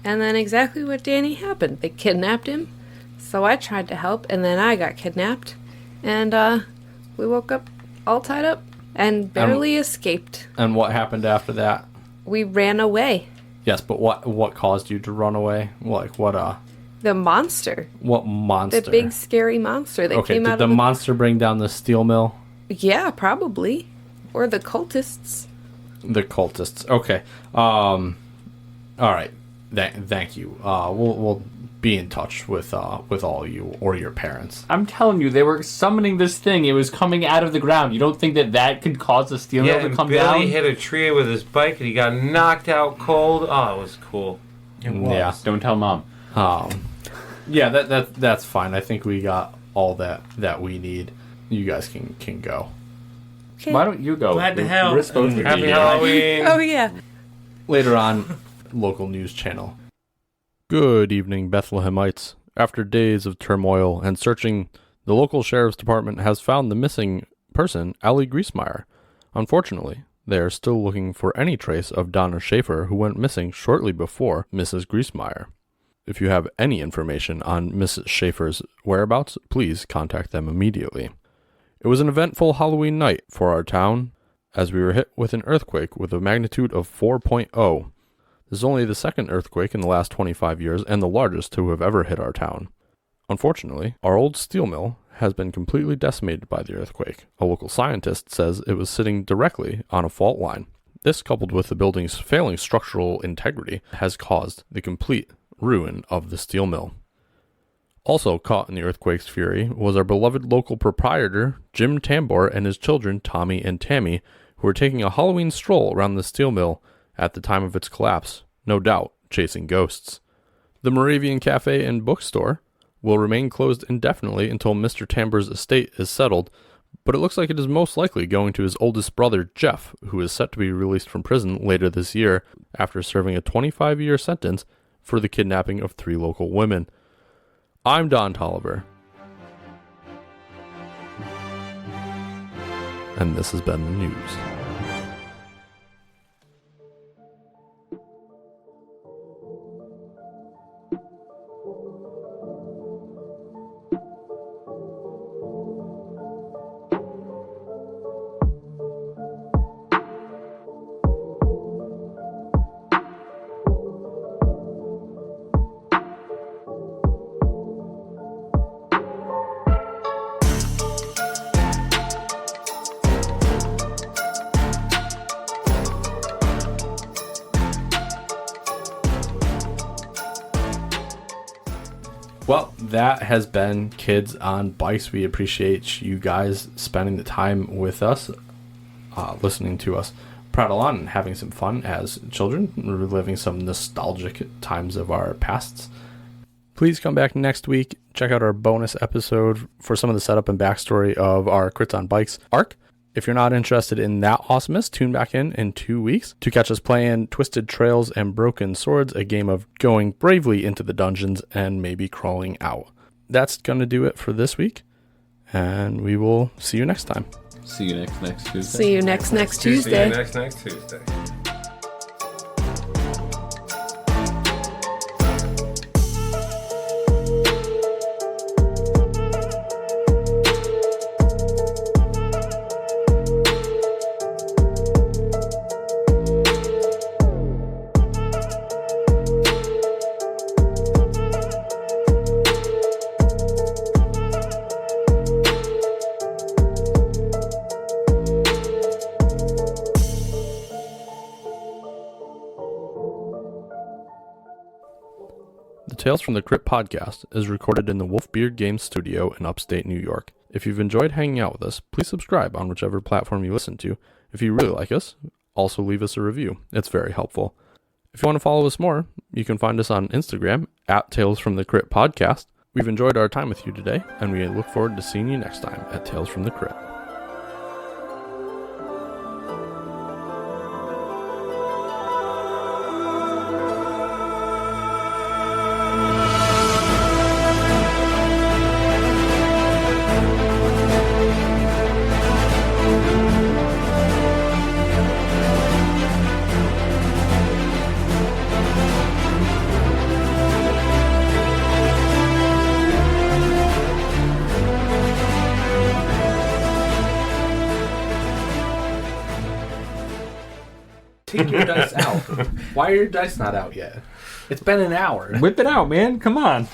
And then exactly what Danny happened. They kidnapped him. So I tried to help, and then I got kidnapped. And we woke up all tied up and barely escaped. And what happened after that? We ran away. Yes, but what caused you to run away? Like what The monster. what monster? The big scary monster that Okay, came did out the of the... monster bring down the steel mill? Yeah, probably. Or the cultists. The cultists. Okay. All right. Thank you. We'll be in touch with all you or your parents. I'm telling you, they were summoning this thing. It was coming out of the ground. You don't think that could cause the steel mill Yeah, to and come Billy down? hit a tree with his bike and he got knocked out cold. Oh, it was cool. It was. Yeah. Don't tell Mom. Yeah, that's fine. I think we got all that we need. You guys can go. Okay. Why don't you go? Glad to help. We're supposed to Happy be here. Halloween. Oh, yeah. Later on, local news channel. Good evening, Bethlehemites. After days of turmoil and searching, the local sheriff's department has found the missing person, Allie Griesmeyer. Unfortunately, they are still looking for any trace of Donna Schaefer, who went missing shortly before Mrs. Griesmeyer. If you have any information on Mrs. Schaefer's whereabouts, please contact them immediately. It was an eventful Halloween night for our town, as we were hit with an earthquake with a magnitude of 4.0. This is only the second earthquake in the last 25 years and the largest to have ever hit our town. Unfortunately, our old steel mill has been completely decimated by the earthquake. A local scientist says it was sitting directly on a fault line. This, coupled with the building's failing structural integrity, has caused the complete ruin of the steel mill. Also caught in the earthquake's fury was our beloved local proprietor, Jim Tambor, and his children, Tommy and Tammy, who were taking a Halloween stroll around the steel mill at the time of its collapse, no doubt chasing ghosts. The Moravian Cafe and Bookstore will remain closed indefinitely until Mr. Tambor's estate is settled, but it looks like it is most likely going to his oldest brother, Jeff, who is set to be released from prison later this year after serving a 25-year sentence for the kidnapping of 3 local women. I'm Don Tolliver, and this has been the news. Well, that has been Kids on Bikes. We appreciate you guys spending the time with us, listening to us prattle on and having some fun as children, reliving some nostalgic times of our pasts. Please come back next week. Check out our bonus episode for some of the setup and backstory of our Crits on Bikes arc. If you're not interested in that awesomeness, tune back in 2 weeks to catch us playing Twisted Trails and Broken Swords, a game of going bravely into the dungeons and maybe crawling out. That's going to do it for this week, and we will see you next time. See you next Tuesday. See you next Tuesday. Next Tuesday. Tales from the Crypt podcast is recorded in the Wolfbeard Games studio in upstate New York. If you've enjoyed hanging out with us, please subscribe on whichever platform you listen to. If you really like us, also leave us a review. It's very helpful. If you want to follow us more, you can find us on Instagram at Tales from the Crypt podcast. We've enjoyed our time with you today, and we look forward to seeing you next time at Tales from the Crypt. Take your dice out. Why are your dice not out yet? It's been an hour. Whip it out, man. Come on.